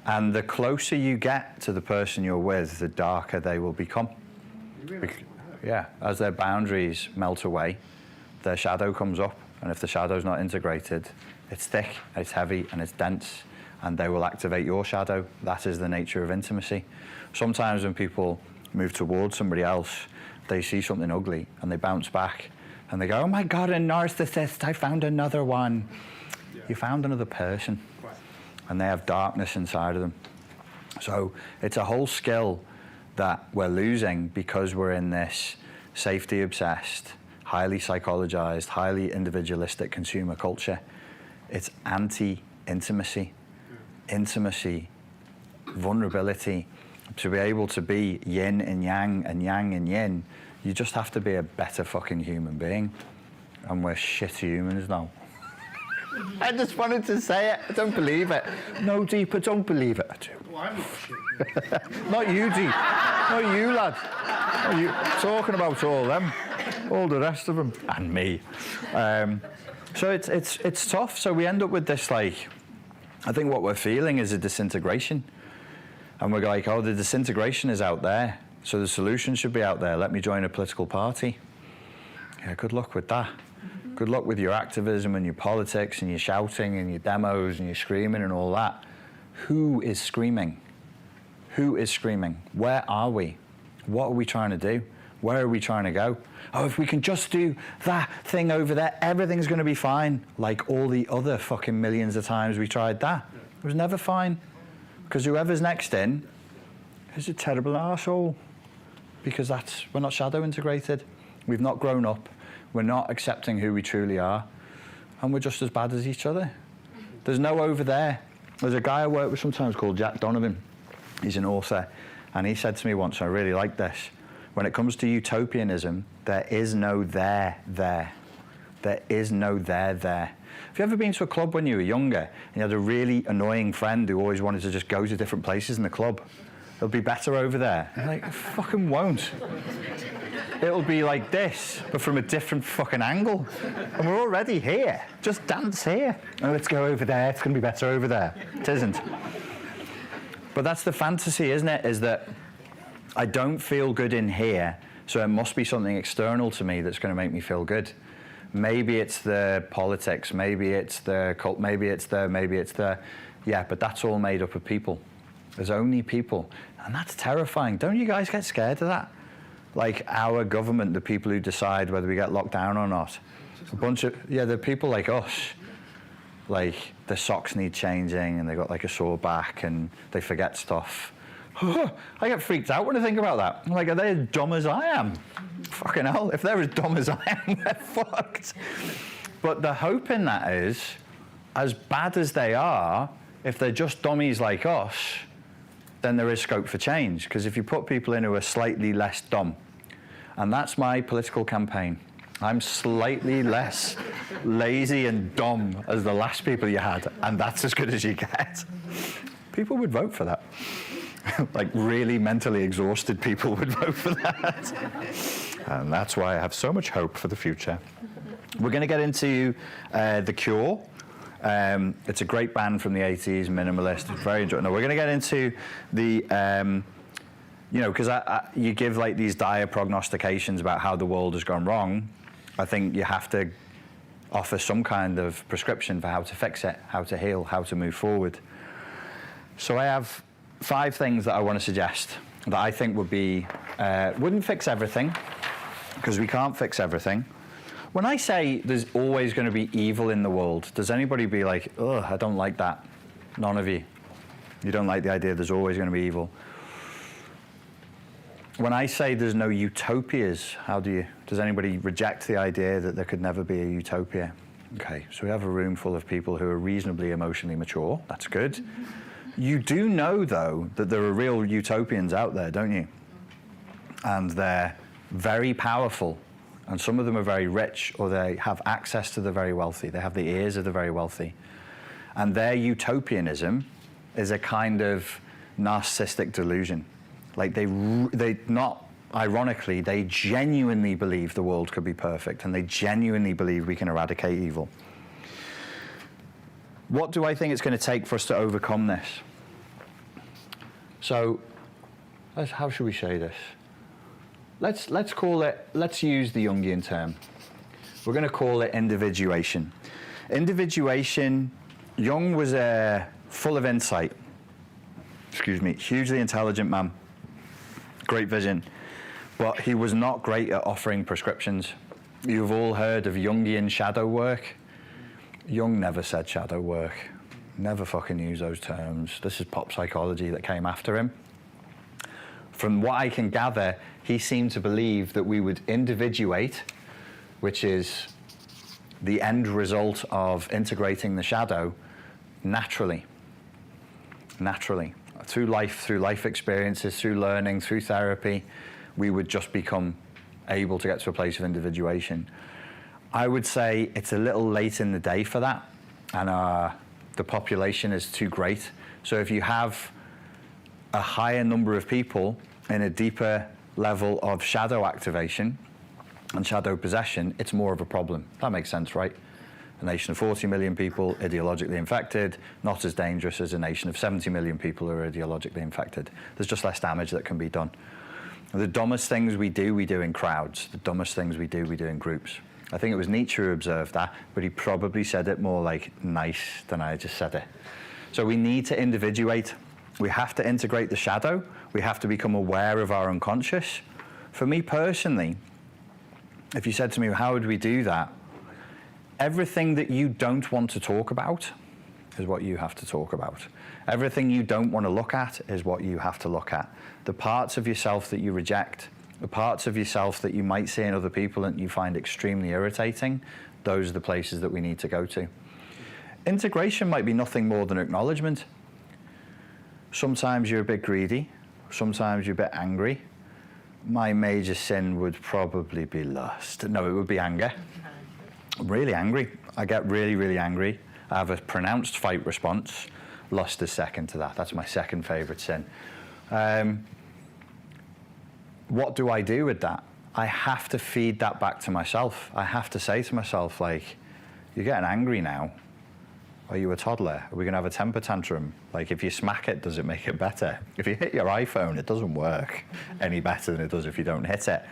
Speaker 1: And the closer you get to the person you're with, the darker they will become. Yeah, as their boundaries melt away, their shadow comes up. And if the shadow's not integrated, it's thick, it's heavy, and it's dense. And they will activate your shadow. That is the nature of intimacy. Sometimes when people move towards somebody else, they see something ugly and they bounce back. And they go, oh my God, a narcissist, I found another one. Yeah. You found another person. Right. And they have darkness inside of them. So it's a whole skill that we're losing because we're in this safety-obsessed, highly psychologized, highly individualistic consumer culture. It's anti-intimacy. Intimacy, vulnerability. To be able to be yin and yang and yin, you just have to be a better fucking human being. And we're shit humans now. I just wanted to say it. I don't believe it. No, Deep, I don't believe it. I do.
Speaker 8: Well, I'm not shit.
Speaker 1: Not you, Deep. Not you, lad. Not you. Talking about all them. All the rest of them. And me. So it's tough. So we end up with this, like, I think what we're feeling is a disintegration. And we're like, oh, the disintegration is out there. So the solution should be out there. Let me join a political party. Yeah, good luck with that. Good luck with your activism and your politics and your shouting and your demos and your screaming and all that. Who is screaming? Who is screaming? Where are we? What are we trying to do? Where are we trying to go? Oh, if we can just do that thing over there, everything's going to be fine. Like all the other fucking millions of times we tried that. It was never fine. Because whoever's next in is a terrible arsehole. Because we're not shadow integrated. We've not grown up. We're not accepting who we truly are. And we're just as bad as each other. There's no over there. There's a guy I work with sometimes called Jack Donovan. He's an author. And he said to me once, I really like this, when it comes to utopianism, there is no there. There is no there. Have you ever been to a club when you were younger and you had a really annoying friend who always wanted to just go to different places in the club? It'll be better over there. I'm like, it fucking won't. It'll be like this, but from a different fucking angle. And we're already here. Just dance here. Oh, let's go over there. It's going to be better over there. It isn't. But that's the fantasy, isn't it? Is that I don't feel good in here, so it must be something external to me that's going to make me feel good. Maybe it's the politics, maybe it's the cult, maybe it's the... Yeah, but that's all made up of people. There's only people. And that's terrifying. Don't you guys get scared of that? Like our government, the people who decide whether we get locked down or not. A bunch of... Yeah, the people like us. Like, their socks need changing and they got like a sore back and they forget stuff. I get freaked out when I think about that. I'm like, are they as dumb as I am? Fucking hell, if they're as dumb as I am, they're fucked. But the hope in that is, as bad as they are, if they're just dummies like us, then there is scope for change. Because if you put people in who are slightly less dumb, and that's my political campaign, I'm slightly less lazy and dumb as the last people you had, and that's as good as you get. People would vote for that. Like really mentally exhausted people would vote for that. And that's why I have so much hope for the future. We're going to get into The Cure. It's a great band from the 80s, minimalist. It's very enjoyable. No, we're going to get into the, because you give like these dire prognostications about how the world has gone wrong. I think you have to offer some kind of prescription for how to fix it, how to heal, how to move forward. So I have 5 things that I want to suggest that I think would be, wouldn't fix everything, because we can't fix everything. When I say there's always going to be evil in the world, does anybody be like, ugh, I don't like that? None of you. You don't like the idea there's always going to be evil. When I say there's no utopias, does anybody reject the idea that there could never be a utopia? Okay, so we have a room full of people who are reasonably emotionally mature. That's good. You do know, though, that there are real utopians out there, don't you? And they're very powerful. And some of them are very rich, or they have access to the very wealthy. They have the ears of the very wealthy. And their utopianism is a kind of narcissistic delusion. Like they not ironically, they genuinely believe the world could be perfect, and they genuinely believe we can eradicate evil. What do I think it's going to take for us to overcome this? So, how should we say this? Let's call it, let's use the Jungian term. We're going to call it individuation. Individuation, Jung was full of insight. Excuse me, hugely intelligent man. Great vision. But he was not great at offering prescriptions. You've all heard of Jungian shadow work. Jung never said shadow work. Never fucking used those terms. This is pop psychology that came after him. From what I can gather, he seemed to believe that we would individuate, which is the end result of integrating the shadow, naturally. Naturally. Through life experiences, through learning, through therapy, we would just become able to get to a place of individuation. I would say it's a little late in the day for that, and the population is too great. So if you have a higher number of people in a deeper level of shadow activation and shadow possession, it's more of a problem. That makes sense, right? A nation of 40 million people ideologically infected, not as dangerous as a nation of 70 million people who are ideologically infected. There's just less damage that can be done. The dumbest things we do in crowds. The dumbest things we do in groups. I think it was Nietzsche who observed that, but he probably said it more like nice than I just said it. So we need to individuate. We have to integrate the shadow. We have to become aware of our unconscious. For me personally, if you said to me, how would we do that? Everything that you don't want to talk about is what you have to talk about. Everything you don't want to look at is what you have to look at. The parts of yourself that you reject, the parts of yourself that you might see in other people and you find extremely irritating, those are the places that we need to go to. Integration might be nothing more than acknowledgement. Sometimes you're a bit greedy, sometimes you're a bit angry. My major sin would probably be lust. No, it would be anger. I'm really angry. I get really, really angry. I have a pronounced fight response. Lust is second to that. That's my second favourite sin. What do I do with that? I have to feed that back to myself. I have to say to myself, like, you're getting angry now. Are you a toddler? Are we going to have a temper tantrum? Like, if you smack it, does it make it better? If you hit your iPhone, it doesn't work any better than it does if you don't hit it.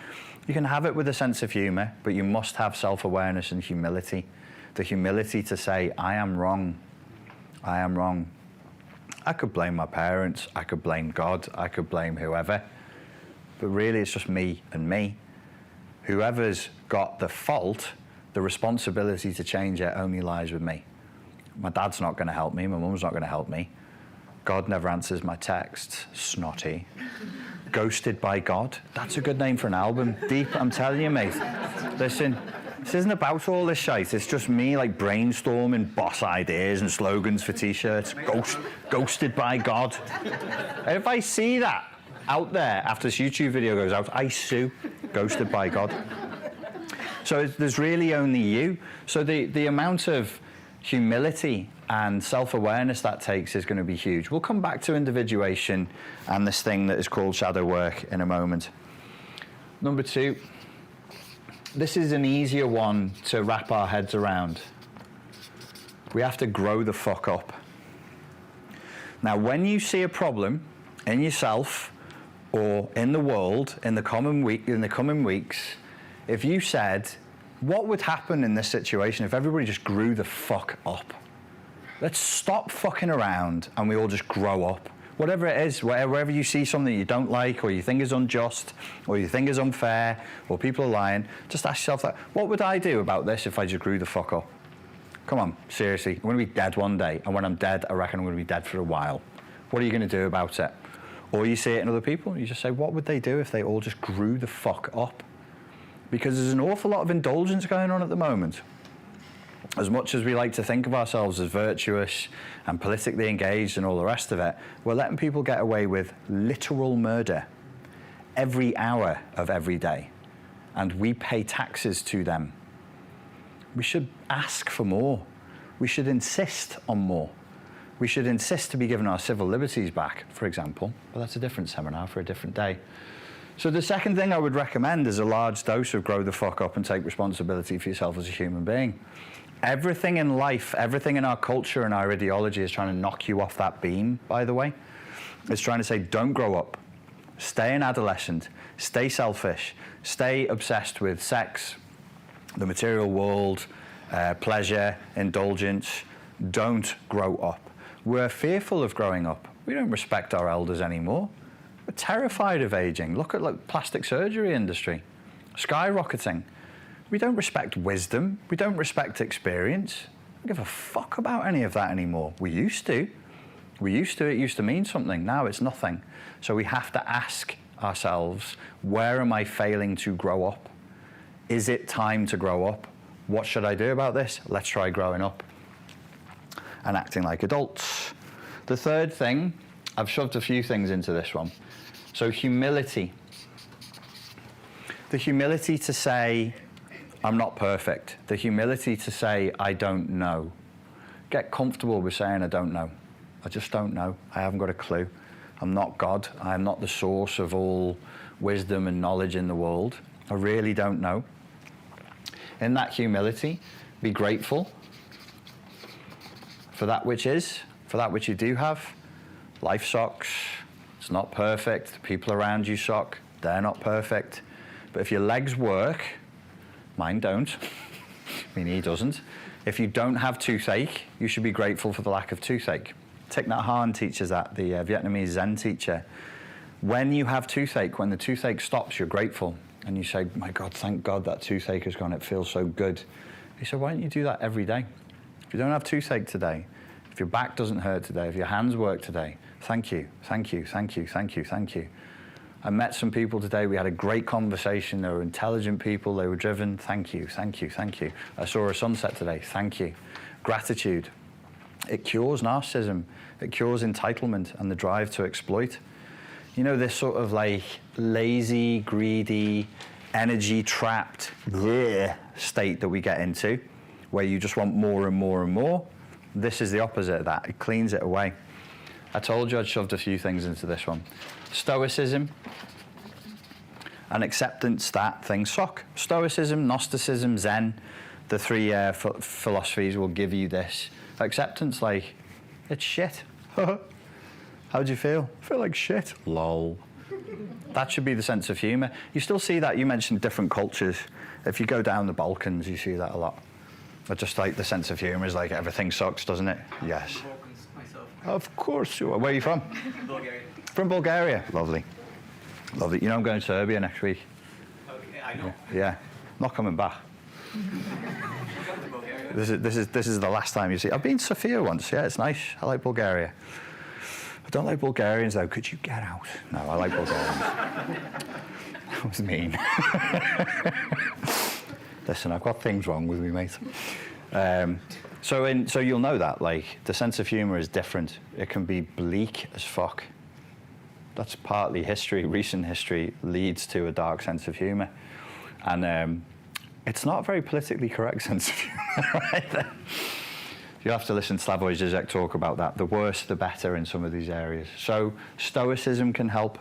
Speaker 1: You can have it with a sense of humour, but you must have self-awareness and humility. The humility to say, I am wrong. I am wrong. I could blame my parents. I could blame God. I could blame whoever. But really, it's just me and me. Whoever's got the fault, the responsibility to change it only lies with me. My dad's not going to help me. My mum's not going to help me. God never answers my texts. Snotty. Ghosted by God. That's a good name for an album. Deep, I'm telling you, mate. Listen, this isn't about all this shite. It's just me, like, brainstorming boss ideas and slogans for T-shirts. Ghosted by God. And if I see that out there after this YouTube video goes out, I sue. Ghosted by God. So there's really only you. So the amount of humility and self-awareness that takes is going to be huge. We'll come back to individuation and this thing that is called shadow work in a moment. Number two, this is an easier one to wrap our heads around. We have to grow the fuck up. Now, when you see a problem in yourself or in the world in the coming weeks, if you said, what would happen in this situation if everybody just grew the fuck up? Let's stop fucking around and we all just grow up. Whatever it is, wherever you see something you don't like or you think is unjust or you think is unfair or people are lying, just ask yourself that, what would I do about this if I just grew the fuck up? Come on, seriously, I'm going to be dead one day, and when I'm dead, I reckon I'm going to be dead for a while. What are you going to do about it? Or you see it in other people, and you just say, what would they do if they all just grew the fuck up? Because there's an awful lot of indulgence going on at the moment. As much as we like to think of ourselves as virtuous and politically engaged and all the rest of it, we're letting people get away with literal murder every hour of every day. And we pay taxes to them. We should ask for more. We should insist on more. We should insist to be given our civil liberties back, for example. But that's a different seminar for a different day. So the second thing I would recommend is a large dose of grow the fuck up and take responsibility for yourself as a human being. Everything in life, everything in our culture and our ideology is trying to knock you off that beam, by the way. It's trying to say, don't grow up. Stay an adolescent. Stay selfish. Stay obsessed with sex, the material world, pleasure, indulgence. Don't grow up. We're fearful of growing up. We don't respect our elders anymore. We're terrified of aging. Look at the plastic surgery industry, skyrocketing. We don't respect wisdom. We don't respect experience. We don't give a fuck about any of that anymore. We used to. It used to mean something. Now it's nothing. So we have to ask ourselves, where am I failing to grow up? Is it time to grow up? What should I do about this? Let's try growing up and acting like adults. The third thing, I've shoved a few things into this one. So humility. The humility to say, I'm not perfect. The humility to say, I don't know. Get comfortable with saying, I don't know. I just don't know. I haven't got a clue. I'm not God. I'm not the source of all wisdom and knowledge in the world. I really don't know. In that humility, be grateful for that which is, for that which you do have. Life sucks. It's not perfect. The people around you suck. They're not perfect. But if your legs work, mine don't. I mean, he doesn't. If you don't have toothache, you should be grateful for the lack of toothache. Thich Nhat Hanh teaches that, the Vietnamese Zen teacher. When you have toothache, when the toothache stops, you're grateful. And you say, my God, thank God that toothache has gone. It feels so good. He said, why don't you do that every day? If you don't have toothache today, if your back doesn't hurt today, if your hands work today, thank you, thank you, thank you, thank you, thank you. I met some people today. We had a great conversation. They were intelligent people. They were driven. Thank you, thank you, thank you. I saw a sunset today. Thank you. Gratitude. It cures narcissism. It cures entitlement and the drive to exploit. You know, this sort of like lazy, greedy, energy-trapped state that we get into, where you just want more and more and more. This is the opposite of that. It cleans it away. I told you I'd shoved a few things into this one. Stoicism and acceptance that things suck. Stoicism, Gnosticism, Zen, the three philosophies will give you this. Acceptance, like, it's shit. How do you feel? I feel like shit. Lol. That should be the sense of humour. You still see that. You mentioned different cultures. If you go down the Balkans, you see that a lot. But just like the sense of humour is like everything sucks, doesn't it? Yes.
Speaker 3: The Balkans myself.
Speaker 1: Of course you are. Where are you from?
Speaker 3: Bulgaria.
Speaker 1: From Bulgaria. Lovely. Lovely. You know I'm going to Serbia next week.
Speaker 3: Okay, I know.
Speaker 1: Yeah. Not coming back.
Speaker 3: Welcome to Bulgaria.
Speaker 1: This is the last time you see. I've been to Sofia once. Yeah, it's nice. I like Bulgaria. I don't like Bulgarians though. Could you get out? No, I like Bulgarians. That was mean. Listen, I've got things wrong with me, mate. So you'll know that, like, the sense of humour is different. It can be bleak as fuck. That's partly history. Recent history leads to a dark sense of humour. And it's not a very politically correct sense of humour either. You'll have to listen to Slavoj Žižek talk about that. The worse, the better in some of these areas. So stoicism can help.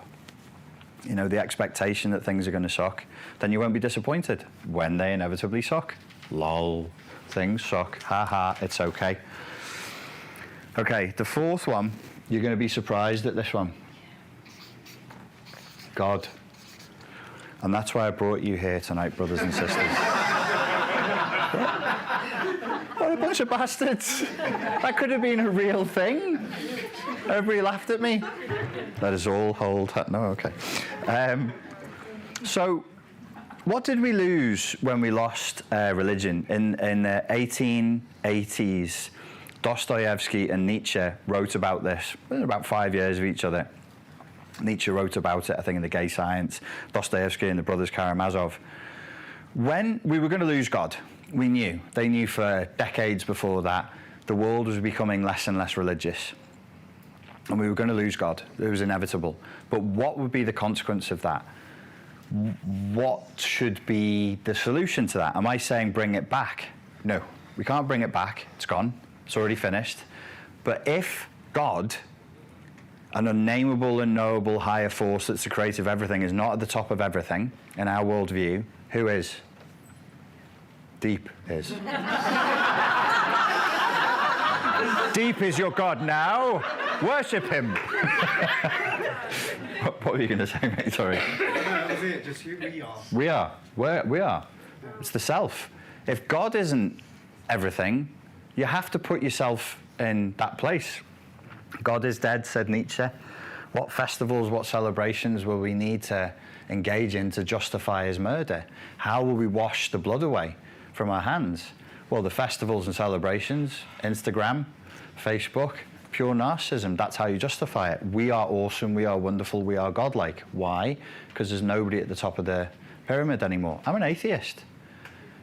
Speaker 1: You know, the expectation that things are going to suck. Then you won't be disappointed when they inevitably suck. Lol. Things suck. Ha ha. It's okay. Okay, the fourth one, you're going to be surprised at this one. God. And that's why I brought you here tonight, brothers and sisters. What a bunch of bastards. That could have been a real thing. Everybody laughed at me. Let us all hold... No, okay. So, what did we lose when we lost religion? In the 1880s, Dostoevsky and Nietzsche wrote about this. Within about 5 years of each other. Nietzsche wrote about it, I think, in The Gay Science. Dostoevsky and the brothers Karamazov. When we were going to lose God, we knew. They knew for decades before that the world was becoming less and less religious. And we were going to lose God. It was inevitable. But what would be the consequence of that? What should be the solution to that? Am I saying bring it back? No, we can't bring it back. It's gone. It's already finished. But if God, an unnameable, unknowable higher force that's the creator of everything, is not at the top of everything in our worldview, who is? Deep is. Deep is your God now. Worship him. What were you going to say, mate? Sorry.
Speaker 8: That was it, just who we are.
Speaker 1: We are. We are. It's the self. If God isn't everything, you have to put yourself in that place. God is dead, said Nietzsche. What festivals, what celebrations will we need to engage in to justify his murder? How will we wash the blood away from our hands? Well, the festivals and celebrations, Instagram, Facebook, pure narcissism, that's how you justify it. We are awesome, we are wonderful, we are godlike. Why? Because there's nobody at the top of the pyramid anymore. I'm an atheist.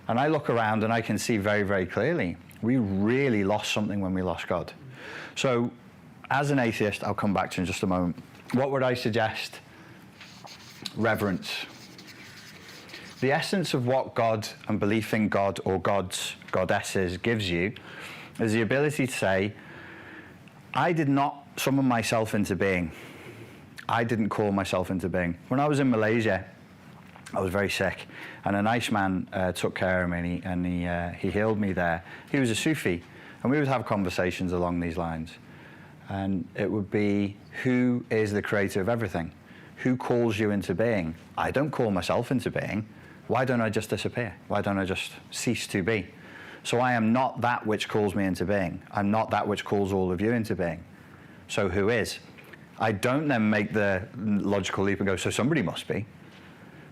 Speaker 1: And I look around and I can see very, very clearly, we really lost something when we lost God. So, as an atheist, I'll come back to in just a moment. What would I suggest? Reverence. The essence of what God and belief in God or gods, goddesses gives you is the ability to say, I did not summon myself into being. I didn't call myself into being. When I was in Malaysia, I was very sick, and a nice man took care of me, and he healed me there. He was a Sufi, and we would have conversations along these lines. And it would be, who is the creator of everything? Who calls you into being? I don't call myself into being. Why don't I just disappear? Why don't I just cease to be? So I am not that which calls me into being. I'm not that which calls all of you into being. So who is? I don't then make the logical leap and go, so somebody must be.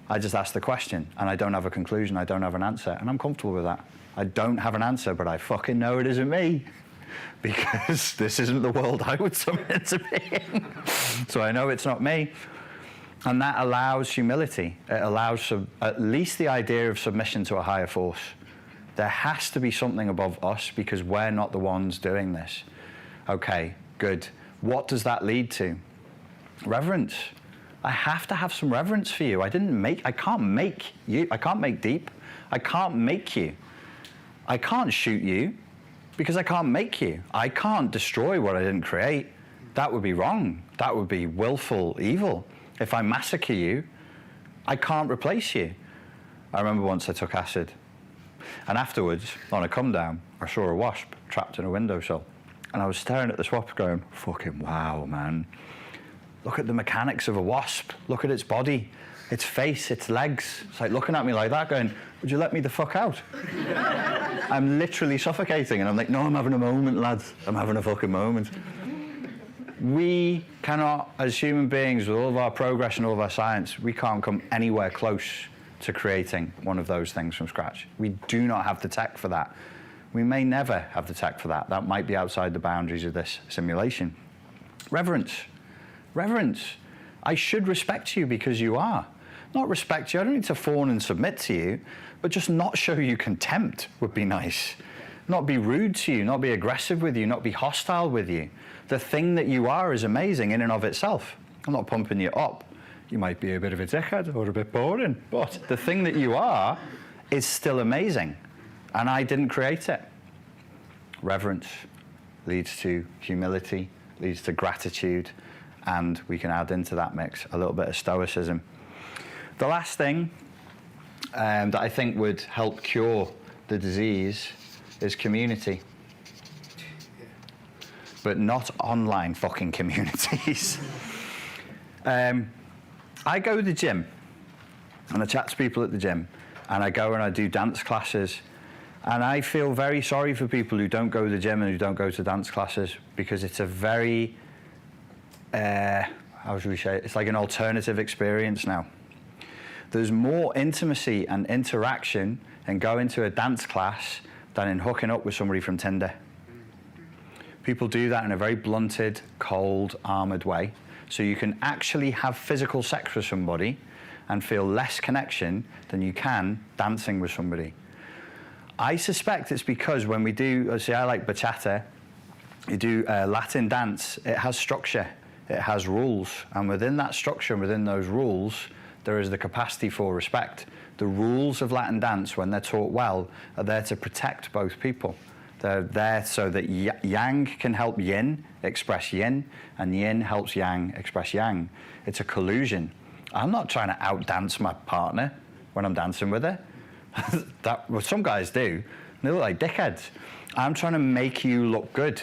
Speaker 1: I just ask the question, and I don't have a conclusion, I don't have an answer, and I'm comfortable with that. I don't have an answer, but I fucking know it isn't me, because this isn't the world I would summon into being. So I know it's not me. And that allows humility. It allows at least the idea of submission to a higher force. There has to be something above us because we're not the ones doing this. Okay, good. What does that lead to? Reverence. I have to have some reverence for you. I can't make you. I can't make Deep. I can't make you. I can't shoot you because I can't make you. I can't destroy what I didn't create. That would be wrong. That would be willful evil. If I massacre you, I can't replace you. I remember once I took acid. And afterwards, on a come down, I saw a wasp trapped in a windowsill. And I was staring at this wasp going, fucking wow, man. Look at the mechanics of a wasp. Look at its body, its face, its legs. It's like looking at me like that going, would you let me the fuck out? I'm literally suffocating. And I'm like, no, I'm having a moment, lads. I'm having a fucking moment. We cannot, as human beings, with all of our progress and all of our science, we can't come anywhere close to creating one of those things from scratch. We do not have the tech for that. We may never have the tech for that. That might be outside the boundaries of this simulation. Reverence. Reverence. I should respect you because you are. Not respect you. I don't need to fawn and submit to you, but just not show you contempt would be nice. Not be rude to you, not be aggressive with you, not be hostile with you. The thing that you are is amazing in and of itself. I'm not pumping you up. You might be a bit of a dickhead or a bit boring, but the thing that you are is still amazing, and I didn't create it. Reverence leads to humility, leads to gratitude, and we can add into that mix a little bit of stoicism. The last thing that I think would help cure the disease is community. But not online fucking communities. I go to the gym, and I chat to people at the gym, and I go and I do dance classes, and I feel very sorry for people who don't go to the gym and who don't go to dance classes, because it's a very, how should we say it? It's like an alternative experience now. There's more intimacy and interaction in going to a dance class than in hooking up with somebody from Tinder. People do that in a very blunted, cold, armoured way. So you can actually have physical sex with somebody and feel less connection than you can dancing with somebody. I suspect it's because when we do, see, I like bachata, you do Latin dance, it has structure, it has rules, and within that structure and within those rules, there is the capacity for respect. The rules of Latin dance, when they're taught well, are there to protect both people. They're there so that yang can help yin express yin, and yin helps yang express yang. It's a collusion. I'm not trying to outdance my partner when I'm dancing with her. Well, some guys do. They look like dickheads. I'm trying to make you look good,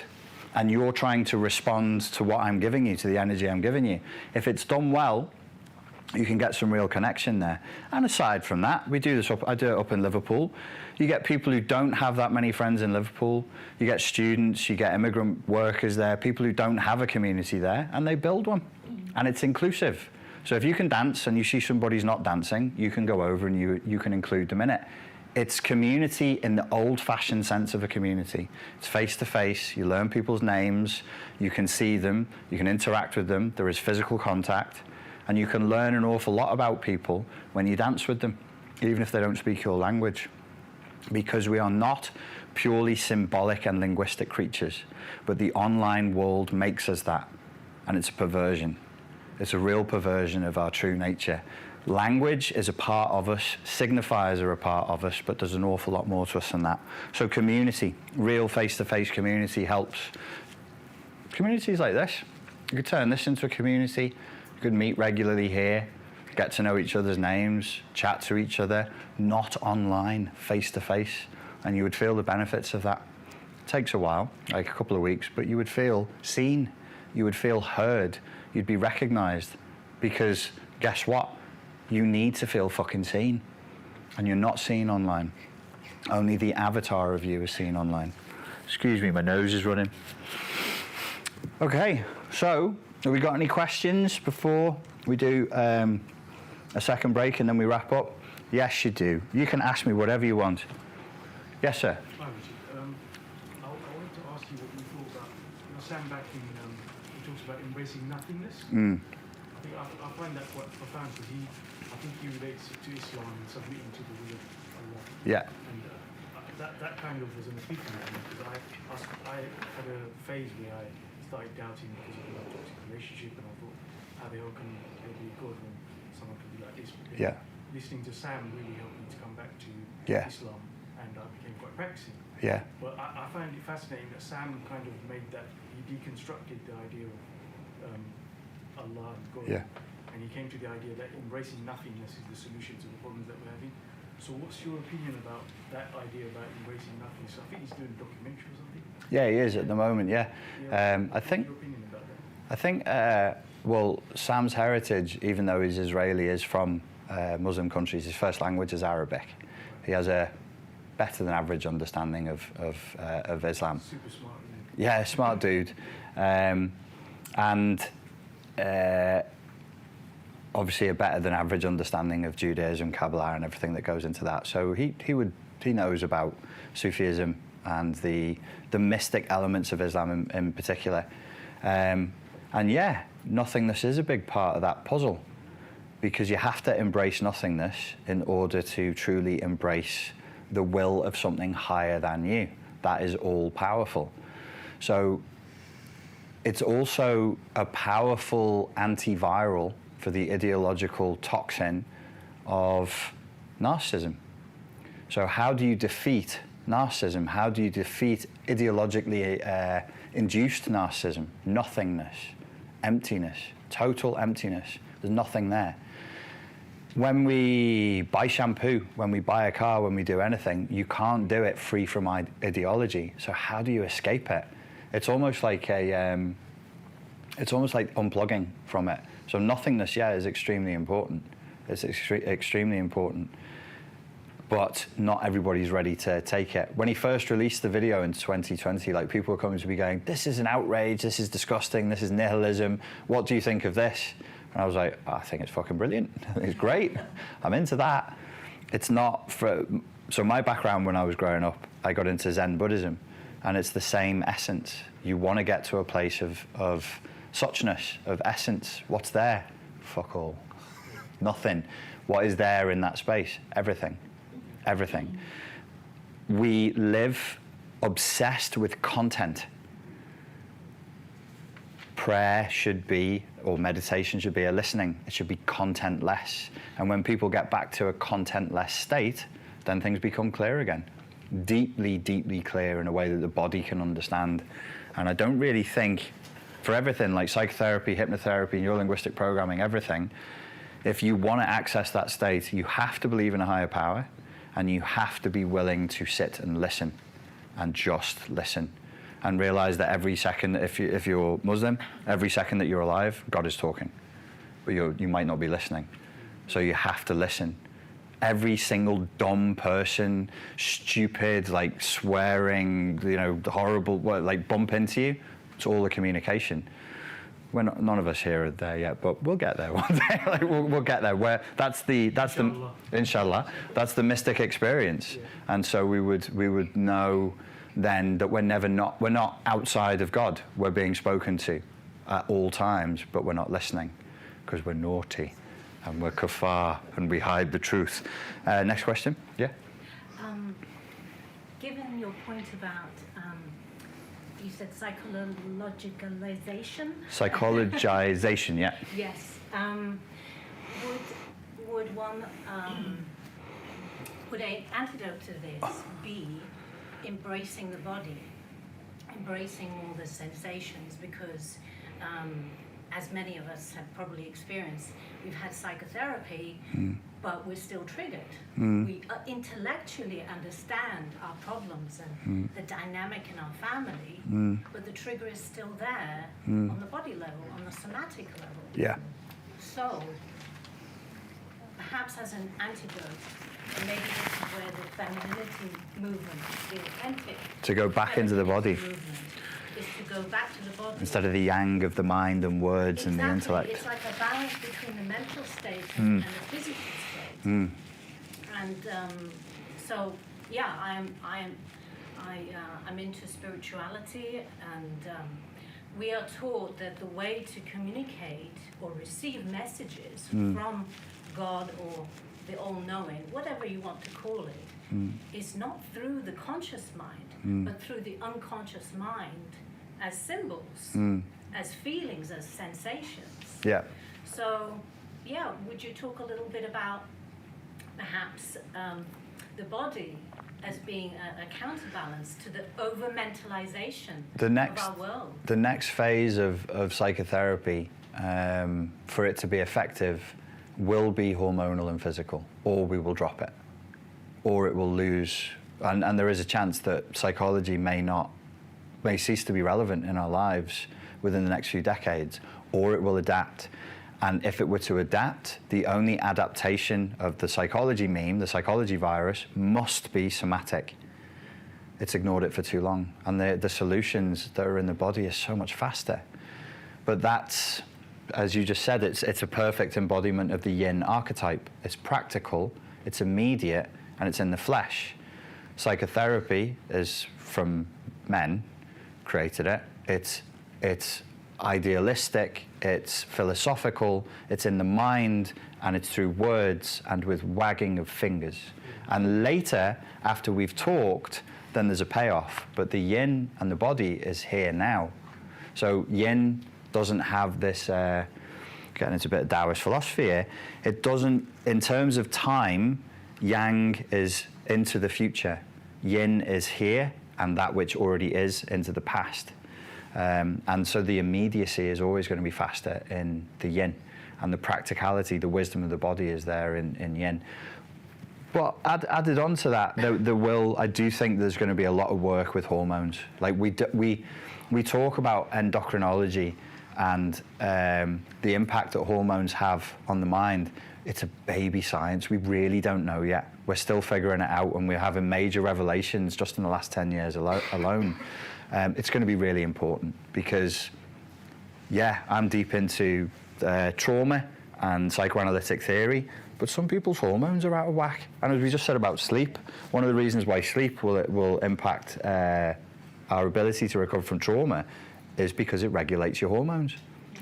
Speaker 1: and you're trying to respond to what I'm giving you, to the energy I'm giving you. If it's done well, you can get some real connection there. And aside from that, we do this I do it up in Liverpool. You get people who don't have that many friends in Liverpool. You get students, you get immigrant workers there, people who don't have a community there, and they build one. And it's inclusive. So if you can dance and you see somebody's not dancing, you can go over and you can include them in it. It's community in the old-fashioned sense of a community. It's face-to-face, you learn people's names, you can see them, you can interact with them, there is physical contact, and you can learn an awful lot about people when you dance with them, even if they don't speak your language. Because we are not purely symbolic and linguistic creatures, but the online world makes us that, and it's a perversion. It's a real perversion of our true nature. Language is a part of us, signifiers are a part of us, but there's an awful lot more to us than that. So community, real face-to-face community helps. Communities like this, you could turn this into a community. You could meet regularly here, get to know each other's names, chat to each other, not online, face-to-face, and you would feel the benefits of that. It takes a while, like a couple of weeks, but you would feel seen, you would feel heard, you'd be recognized, because guess what? You need to feel fucking seen, and you're not seen online. Only the avatar of you is seen online. Excuse me, my nose is running. Okay, so have we got any questions before we do a second break and then we wrap up? Yes, you do. You can ask me whatever you want. Yes, sir.
Speaker 9: Hi, Richard. I wanted to ask you what you thought about, Sam back in, he talks about embracing nothingness. I think I find that quite profound, because I think he relates it to Islam and submitting to the will of Allah.
Speaker 1: Yeah.
Speaker 9: And that kind of was an epiphany for me, because I had a phase where I started doubting because of a toxic relationship, and I thought, how the hell can there be God when someone can be like this? But then
Speaker 1: Yeah.
Speaker 9: listening to Sam really helped me to come back to
Speaker 1: Yeah.
Speaker 9: Islam, and I became quite practicing.
Speaker 1: Yeah.
Speaker 9: But I find it fascinating that Sam kind of made that, he deconstructed the idea of Allah and God.
Speaker 1: Yeah.
Speaker 9: And he came to the idea that embracing nothingness is the solution to the problems that we're having. So what's your opinion about that idea about embracing nothingness? I think he's doing a documentary or something.
Speaker 1: Yeah, he is at the moment, yeah. I think,
Speaker 9: What's your opinion about that?
Speaker 1: well, Sam's heritage, even though he's Israeli, is from Muslim countries. His first language is Arabic. He has a better than average understanding of Islam.
Speaker 9: Super smart.
Speaker 1: Yeah, smart dude. And obviously a better than average understanding of Judaism, Kabbalah, and everything that goes into that. So he knows about Sufism and the mystic elements of Islam in particular. And yeah, nothingness is a big part of that puzzle, because you have to embrace nothingness in order to truly embrace the will of something higher than you. That is all powerful. So it's also a powerful antiviral for the ideological toxin of narcissism. So how do you defeat narcissism? How do you defeat ideologically induced narcissism? Nothingness, emptiness, total emptiness. There's nothing there. When we buy shampoo, when we buy a car, when we do anything, you can't do it free from ideology. So how do you escape it? It's almost like unplugging from it. So nothingness, yeah, is extremely important. It's extremely important. But not everybody's ready to take it. When he first released the video in 2020, like, people were coming to me going, "This is an outrage, this is disgusting, this is nihilism. What do you think of this?" And I was like, "I think it's fucking brilliant. It's great. I'm into that." It's not for... So my background when I was growing up, I got into Zen Buddhism, and it's the same essence. You want to get to a place of suchness, of essence. What's there? Fuck all. Nothing. What is there in that space? Everything. Everything. we live obsessed with content. Prayer should be, or meditation should be, a listening. It should be content-less. And when people get back to a content-less state, then things become clear again. Deeply, deeply clear in a way that the body can understand. And I don't really think, for everything like psychotherapy, hypnotherapy, neurolinguistic programming, everything, if you want to access that state, you have to believe in a higher power, and you have to be willing to sit and listen, and just listen. And realize that every second, if you're Muslim, every second that you're alive, God is talking, but you might not be listening. So you have to listen. Every single dumb person, stupid, like swearing, horrible, like bump into you, it's all a communication. None of us here are there yet, but we'll get there one day. Like we'll get there. Where that's inshallah, that's the mystic experience. Yeah. And so we would know then that we're not outside of God. We're being spoken to at all times, but we're not listening because we're naughty and we're kafar and we hide the truth. Next question. Yeah.
Speaker 10: Given your point about you said psychologicalization.
Speaker 1: Psychologization, yeah.
Speaker 10: Yes. Would one would an antidote to this be embracing the body, embracing all the sensations? Because as many of us have probably experienced, we've had psychotherapy, but we're still triggered. We intellectually understand our problems and the dynamic in our family, but the trigger is still there on the body level, on the somatic level.
Speaker 1: Yeah.
Speaker 10: So, perhaps as an antidote, and maybe this is where the femininity movement, the authentic
Speaker 1: to go back into the body.
Speaker 10: Is to go back to the body.
Speaker 1: Instead of the yang of the mind and words and the intellect.
Speaker 10: It's like a balance between the mental state and the physical state. And so, yeah, I'm into spirituality, and we are taught that the way to communicate or receive messages from God or the all-knowing, whatever you want to call it, is not through the conscious mind, but through the unconscious mind as symbols, as feelings, as sensations.
Speaker 1: Yeah.
Speaker 10: So, yeah, would you talk a little bit about perhaps the body as being a counterbalance to the over-mentalization of our world?
Speaker 1: The next phase of psychotherapy, for it to be effective, will be hormonal and physical, or we will drop it, or it will lose. And there is a chance that psychology may cease to be relevant in our lives within the next few decades, or it will adapt. And if it were to adapt, the only adaptation of the psychology meme, the psychology virus, must be somatic. It's ignored it for too long. And the solutions that are in the body are so much faster. But that's, as you just said, it's a perfect embodiment of the yin archetype. It's practical, it's immediate, and it's in the flesh. Psychotherapy is from men, created it. It's idealistic, it's philosophical, it's in the mind, and it's through words and with wagging of fingers. And later, after we've talked, then there's a payoff. But the yin and the body is here now. So yin doesn't have this, getting into a bit of Taoist philosophy here, it doesn't, in terms of time, yang is into the future. Yin is here, and that which already is into the past. And so the immediacy is always going to be faster in the yin, and the practicality, the wisdom of the body is there in yin. But added on to that, I do think there's going to be a lot of work with hormones. Like we talk about endocrinology and the impact that hormones have on the mind. It's a baby science. We really don't know yet. We're still figuring it out, and we're having major revelations just in the last 10 years alone. It's going to be really important because, yeah, I'm deep into trauma and psychoanalytic theory, but some people's hormones are out of whack. And as we just said about sleep, one of the reasons why sleep will impact our ability to recover from trauma is because it regulates your hormones.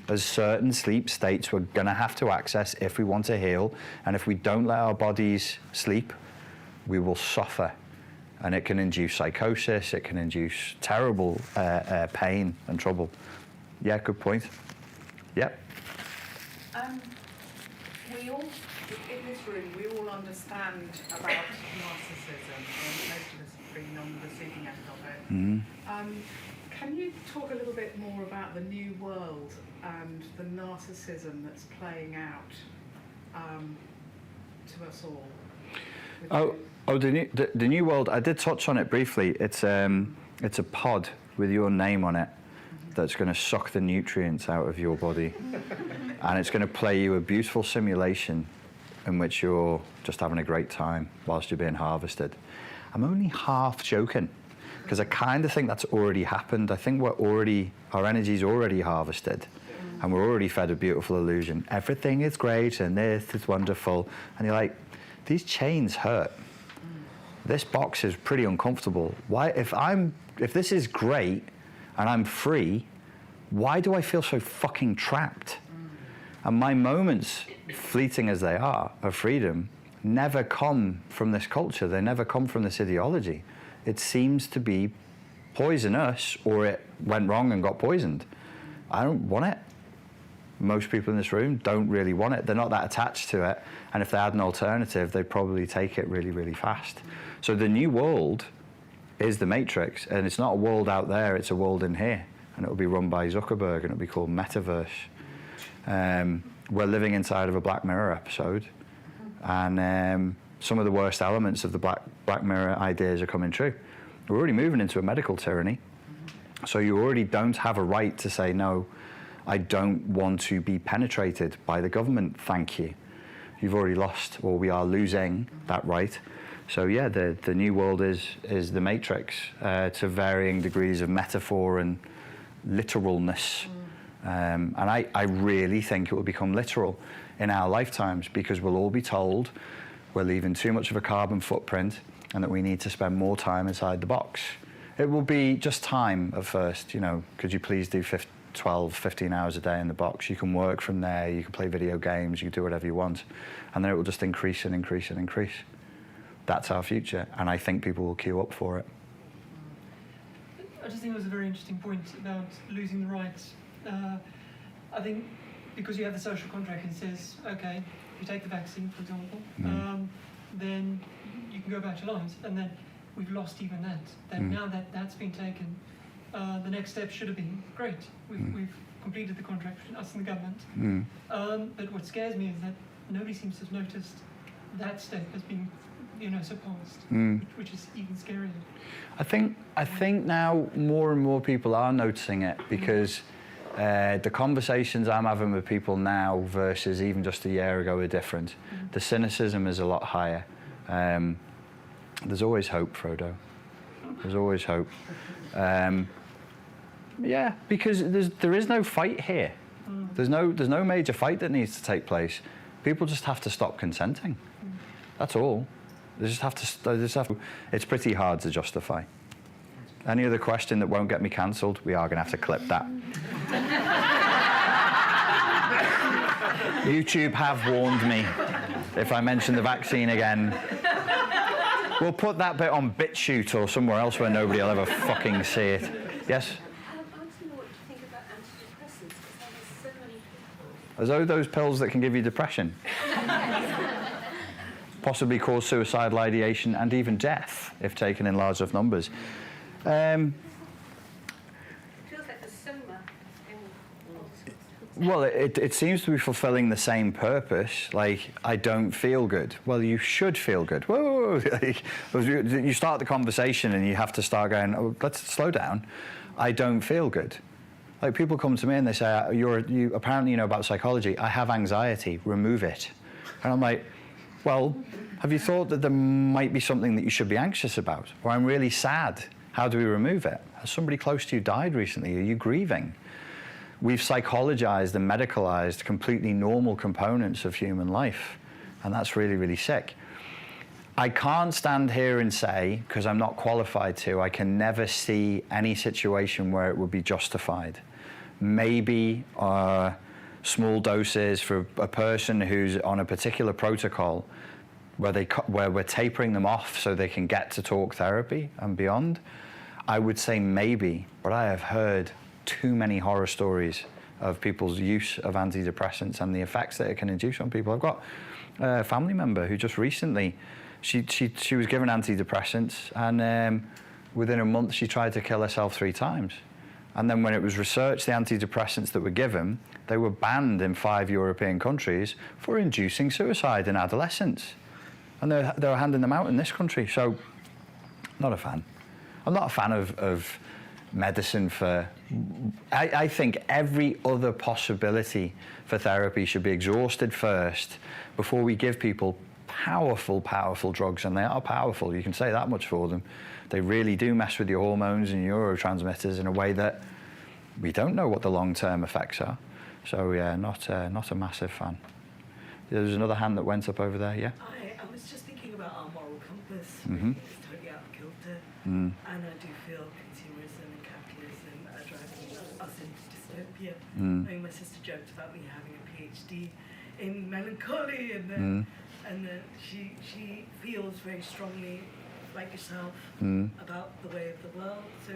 Speaker 1: There's certain sleep states we're going to have to access if we want to heal, and if we don't let our bodies sleep, we will suffer. and it can induce psychosis, it can induce terrible pain and trouble. Yeah, good point. Yep.
Speaker 6: We all, in this room, we all understand about narcissism, and most of us have been on the receiving end of it.
Speaker 1: Mm-hmm.
Speaker 6: Can you talk a little bit more about the new world and the narcissism that's playing out to us all?
Speaker 1: The new world. I did touch on it briefly. It's a pod with your name on it that's going to suck the nutrients out of your body, and it's going to play you a beautiful simulation in which you're just having a great time whilst you're being harvested. I'm only half joking, because I kind of think that's already happened. I think our energy's already harvested, and we're already fed a beautiful illusion. Everything is great, and this is wonderful. And you're like, these chains hurt. This box is pretty uncomfortable. Why, if this is great and I'm free, why do I feel so fucking trapped? And my moments, fleeting as they are, of freedom, never come from this culture. They never come from this ideology. It seems to be poisonous, or it went wrong and got poisoned. I don't want it. Most people in this room don't really want it. They're not that attached to it. And if they had an alternative, they'd probably take it really, really fast. So the new world is the Matrix, and it's not a world out there, it's a world in here. And it'll be run by Zuckerberg, and it'll be called Metaverse. We're living inside of a Black Mirror episode, and some of the worst elements of the Black Mirror ideas are coming true. We're already moving into a medical tyranny, so you already don't have a right to say, no, I don't want to be penetrated by the government, thank you. You've already lost, or we are losing that right. So yeah, the new world is the Matrix, to varying degrees of metaphor and literalness. And I really think it will become literal in our lifetimes, because we'll all be told we're leaving too much of a carbon footprint and that we need to spend more time inside the box. It will be just time at first, could you please do 12, 15 hours a day in the box? You can work from there, you can play video games, you can do whatever you want. And then it will just increase and increase and increase. That's our future, and I think people will queue up for it.
Speaker 11: I just think it was a very interesting point about losing the rights. I think because you have the social contract, it says, okay, you take the vaccine, for example, then you can go about your lives, and then we've lost even that. Now that that's been taken, the next step should have been, great, we've completed the contract between us and the government. But what scares me is that nobody seems to have noticed that step as being surpassed, which is even scarier.
Speaker 1: I think now more and more people are noticing it, because the conversations I'm having with people now versus even just a year ago are different. The cynicism is a lot higher. There's always hope, Frodo. There's always hope. Yeah, because there is no fight here. There's no major fight that needs to take place. People just have to stop consenting. That's all. They just have to. It's pretty hard to justify. Any other question that won't get me cancelled? We are going to have to clip that. YouTube have warned me. If I mention the vaccine again, we'll put that bit on BitChute or somewhere else where nobody will ever fucking see it. Yes?
Speaker 7: I want to know what you think about antidepressants, because there's so many people.
Speaker 1: As though those pills that can give you depression. Possibly cause suicidal ideation and even death if taken in large enough numbers.
Speaker 7: It feels like the soma.
Speaker 1: Well, it seems to be fulfilling the same purpose. Like, I don't feel good. Well, you should feel good. Whoa! You start the conversation and you have to start going, oh, let's slow down. I don't feel good. Like, people come to me and they say, you apparently know about psychology. I have anxiety. Remove it. And I'm like, well, have you thought that there might be something that you should be anxious about? Or I'm really sad. How do we remove it? Has somebody close to you died recently? Are you grieving? We've psychologized and medicalized completely normal components of human life. And that's really, really sick. I can't stand here and say, because I'm not qualified to, I can never see any situation where it would be justified. Maybe small doses for a person who's on a particular protocol, where we're tapering them off so they can get to talk therapy and beyond, I would say maybe, but I have heard too many horror stories of people's use of antidepressants and the effects that it can induce on people. I've got a family member who just recently, she was given antidepressants, and within a month she tried to kill herself 3 times. And then when it was researched, the antidepressants that were given, they were banned in 5 European countries for inducing suicide in adolescents. And they were handing them out in this country. So, not a fan. I'm not a fan of medicine for... I think every other possibility for therapy should be exhausted first before we give people powerful, powerful drugs, and they are powerful, you can say that much for them. They really do mess with your hormones and neurotransmitters in a way that we don't know what the long-term effects are. So yeah, not a massive fan. There's another hand that went up over there, yeah?
Speaker 12: I was just thinking about our moral compass.
Speaker 1: Mm-hmm.
Speaker 12: It's totally out of kilter.
Speaker 1: Mm.
Speaker 12: And I do feel consumerism and capitalism are driving us into dystopia.
Speaker 1: Mm.
Speaker 12: I mean, my sister joked about me having a PhD in melancholy, and that she feels very strongly, like yourself, about the way of the world. So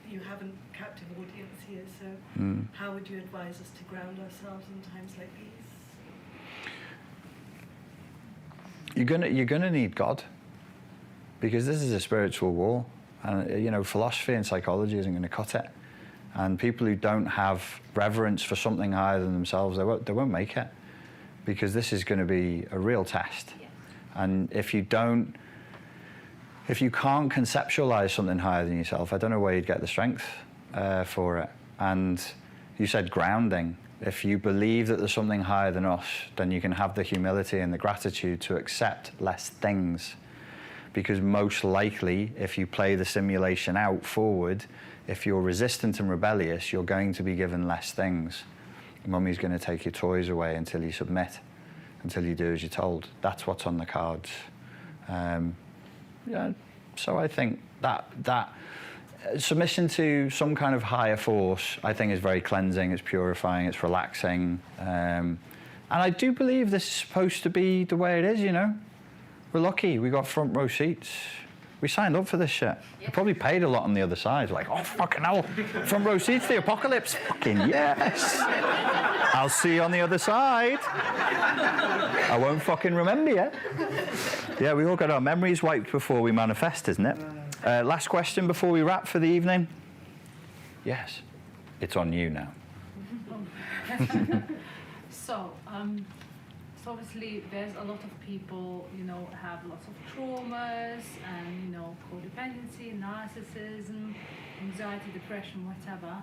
Speaker 12: you have a captive audience here, so how would you advise us to ground ourselves in times like these?
Speaker 1: You're gonna need God, because this is a spiritual war, and you know, philosophy and psychology isn't going to cut it. And people who don't have reverence for something higher than themselves, they won't make it, because this is going to be a real test.
Speaker 7: Yes.
Speaker 1: And if you can't conceptualize something higher than yourself, I don't know where you'd get the strength for it. And you said grounding. If you believe that there's something higher than us, then you can have the humility and the gratitude to accept less things. Because most likely, if you play the simulation out forward, if you're resistant and rebellious, you're going to be given less things. Mummy's going to take your toys away until you submit, until you do as you're told. That's what's on the cards. Yeah, so I think that submission to some kind of higher force, I think, is very cleansing, it's purifying, it's relaxing. And I do believe this is supposed to be the way it is, you know? We're lucky, we got front row seats. We signed up for this shit. We probably paid a lot on the other side. Like, oh, fucking hell, front row seats, the apocalypse. Fucking yes. I'll see you on the other side. I won't fucking remember you. Yeah, we all got our memories wiped before we manifest, isn't it? Last question before we wrap for the evening. Yes, it's on you now.
Speaker 13: So obviously there's a lot of people, you know, have lots of traumas and, you know, codependency, narcissism, anxiety, depression, whatever.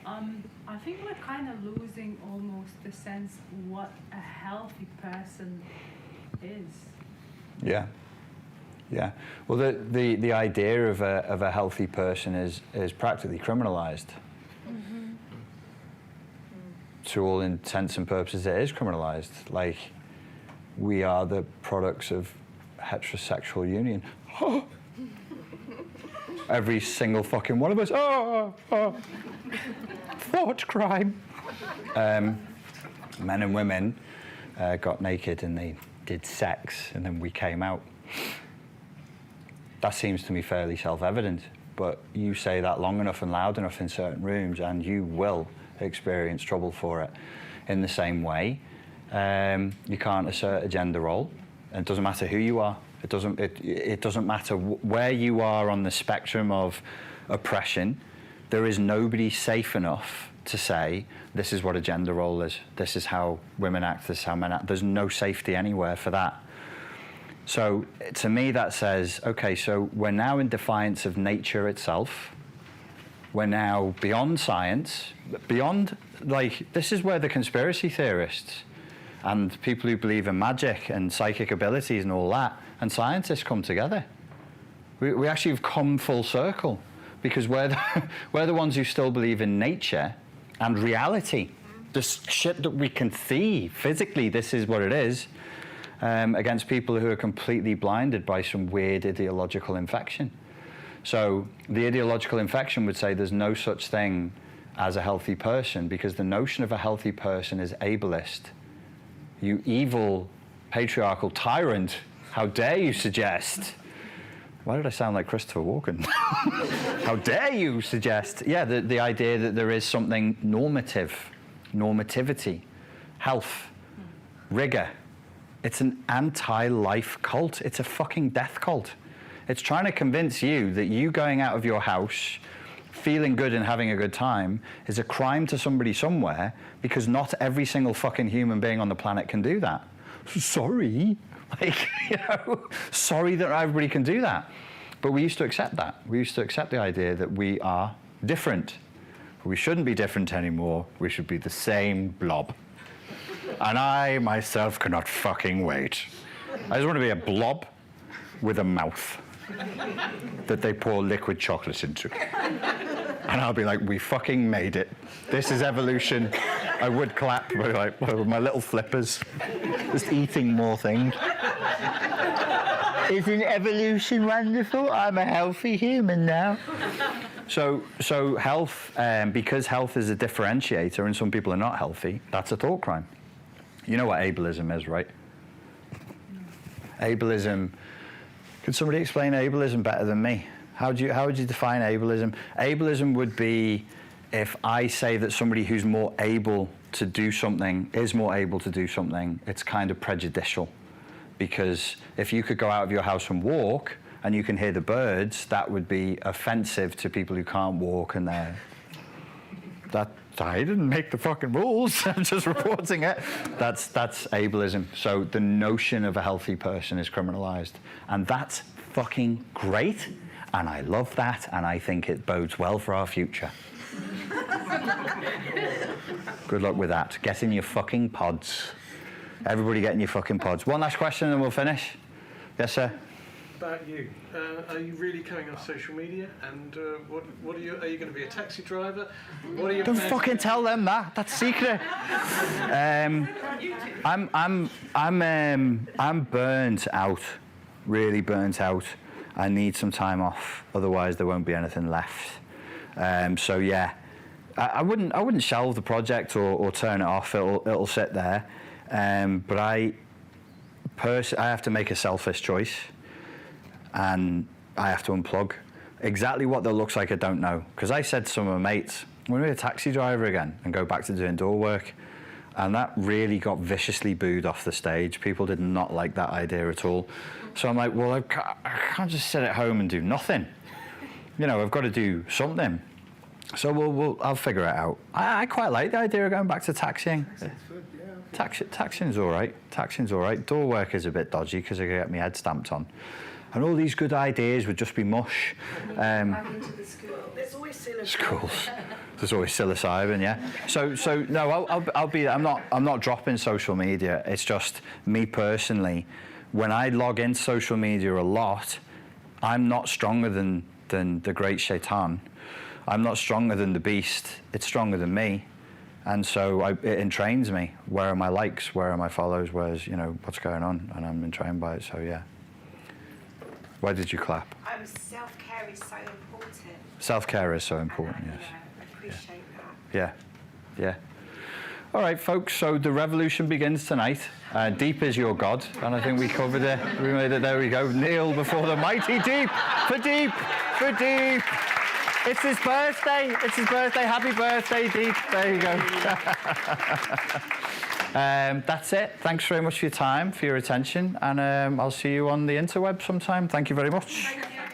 Speaker 13: I think we're kind of losing almost the sense what a healthy person is.
Speaker 1: Yeah. Yeah. Well, the idea of a healthy person is practically criminalized. To all intents and purposes, it is criminalized. Like, we are the products of heterosexual union. Every single fucking one of us. Thought crime. Men and women got naked and they did sex, and then we came out. That seems to me fairly self-evident, but you say that long enough and loud enough in certain rooms and you will experience trouble for it. In the same way, you can't assert a gender role, and it doesn't matter who you are. It doesn't matter where you are on the spectrum of oppression. There is nobody safe enough to say, this is what a gender role is, this is how women act, this is how men act. There's no safety anywhere for that. So to me that says, okay, so we're now in defiance of nature itself. We're now beyond science, beyond, like, this is where the conspiracy theorists and people who believe in magic and psychic abilities and all that, and scientists come together. We actually have come full circle, because we're the ones who still believe in nature and reality. The shit that we can see physically, this is what it is, against people who are completely blinded by some weird ideological infection. So the ideological infection would say there's no such thing as a healthy person, because the notion of a healthy person is ableist. You evil patriarchal tyrant. How dare you suggest? Why did I sound like Christopher Walken? How dare you suggest? Yeah, the idea that there is something normative, normativity, health, rigor. It's an anti-life cult. It's a fucking death cult. It's trying to convince you that you going out of your house, feeling good and having a good time is a crime to somebody somewhere, because not every single fucking human being on the planet can do that. Sorry. Like, you know, sorry that everybody can do that. But we used to accept that. We used to accept the idea that we are different. We shouldn't be different anymore. We should be the same blob. And I myself cannot fucking wait. I just want to be a blob with a mouth that they pour liquid chocolate into. And I'll be like, we fucking made it. This is evolution. I would clap, but like, with my little flippers, just eating more things.
Speaker 2: Isn't evolution wonderful? I'm a healthy human now.
Speaker 1: So health, because health is a differentiator and some people are not healthy, that's a thought crime. You know what ableism is, right? Ableism. Could somebody explain ableism better than me? How would you define ableism? Ableism would be if I say that somebody who's more able to do something is more able to do something, it's kind of prejudicial. Because if you could go out of your house and walk and you can hear the birds, that would be offensive to people who can't walk, and I didn't make the fucking rules. I'm just reporting it. That's ableism. So the notion of a healthy person is criminalized, and that's fucking great. And I love that, and I think it bodes well for our future. Good luck with that. Get in your fucking pods. Everybody get in your fucking pods. One last question, and then we'll finish. Yes, sir.
Speaker 14: About you, are you really coming off social media? And what are you? Are you going to be a taxi driver? What are you?
Speaker 1: Don't fucking tell them that. That's secret. I'm burnt out. Really burnt out. I need some time off. Otherwise, there won't be anything left. So yeah, I wouldn't shelve the project or turn it off. It'll sit there. But I have to make a selfish choice. And I have to unplug. Exactly what that looks like, I don't know. Because I said to some of my mates, I'm going to be a taxi driver again and go back to doing door work. And that really got viciously booed off the stage. People did not like that idea at all. So I'm like, well, I can't just sit at home and do nothing. You know, I've got to do something. So I'll figure it out. I quite like the idea of going back to taxiing. Taxiing's all right. Taxiing's all right. Door work is a bit dodgy because I get my head stamped on. And all these good ideas would just be mush.
Speaker 12: There's always
Speaker 1: schools. There's always psilocybin, yeah. So no, I'll be. I'm not dropping social media. It's just me personally. When I log into social media a lot, I'm not stronger than the great Shaitan. I'm not stronger than the beast. It's stronger than me. And so it entrains me. Where are my likes? Where are my follows? Where's, what's going on? And I'm entrained by it, so yeah. Why did you clap?
Speaker 4: Self-care is so important.
Speaker 1: Self-care is so important, yes.
Speaker 4: I appreciate that.
Speaker 1: Yeah. All right, folks, so the revolution begins tonight. Deep is your God, and I think we covered it. We made it, there we go. Kneel before the mighty deep, for deep, for deep. It's his birthday. Happy birthday, Deep. There you go. That's it. Thanks very much for your time, for your attention, and I'll see you on the interweb sometime. Thank you very much.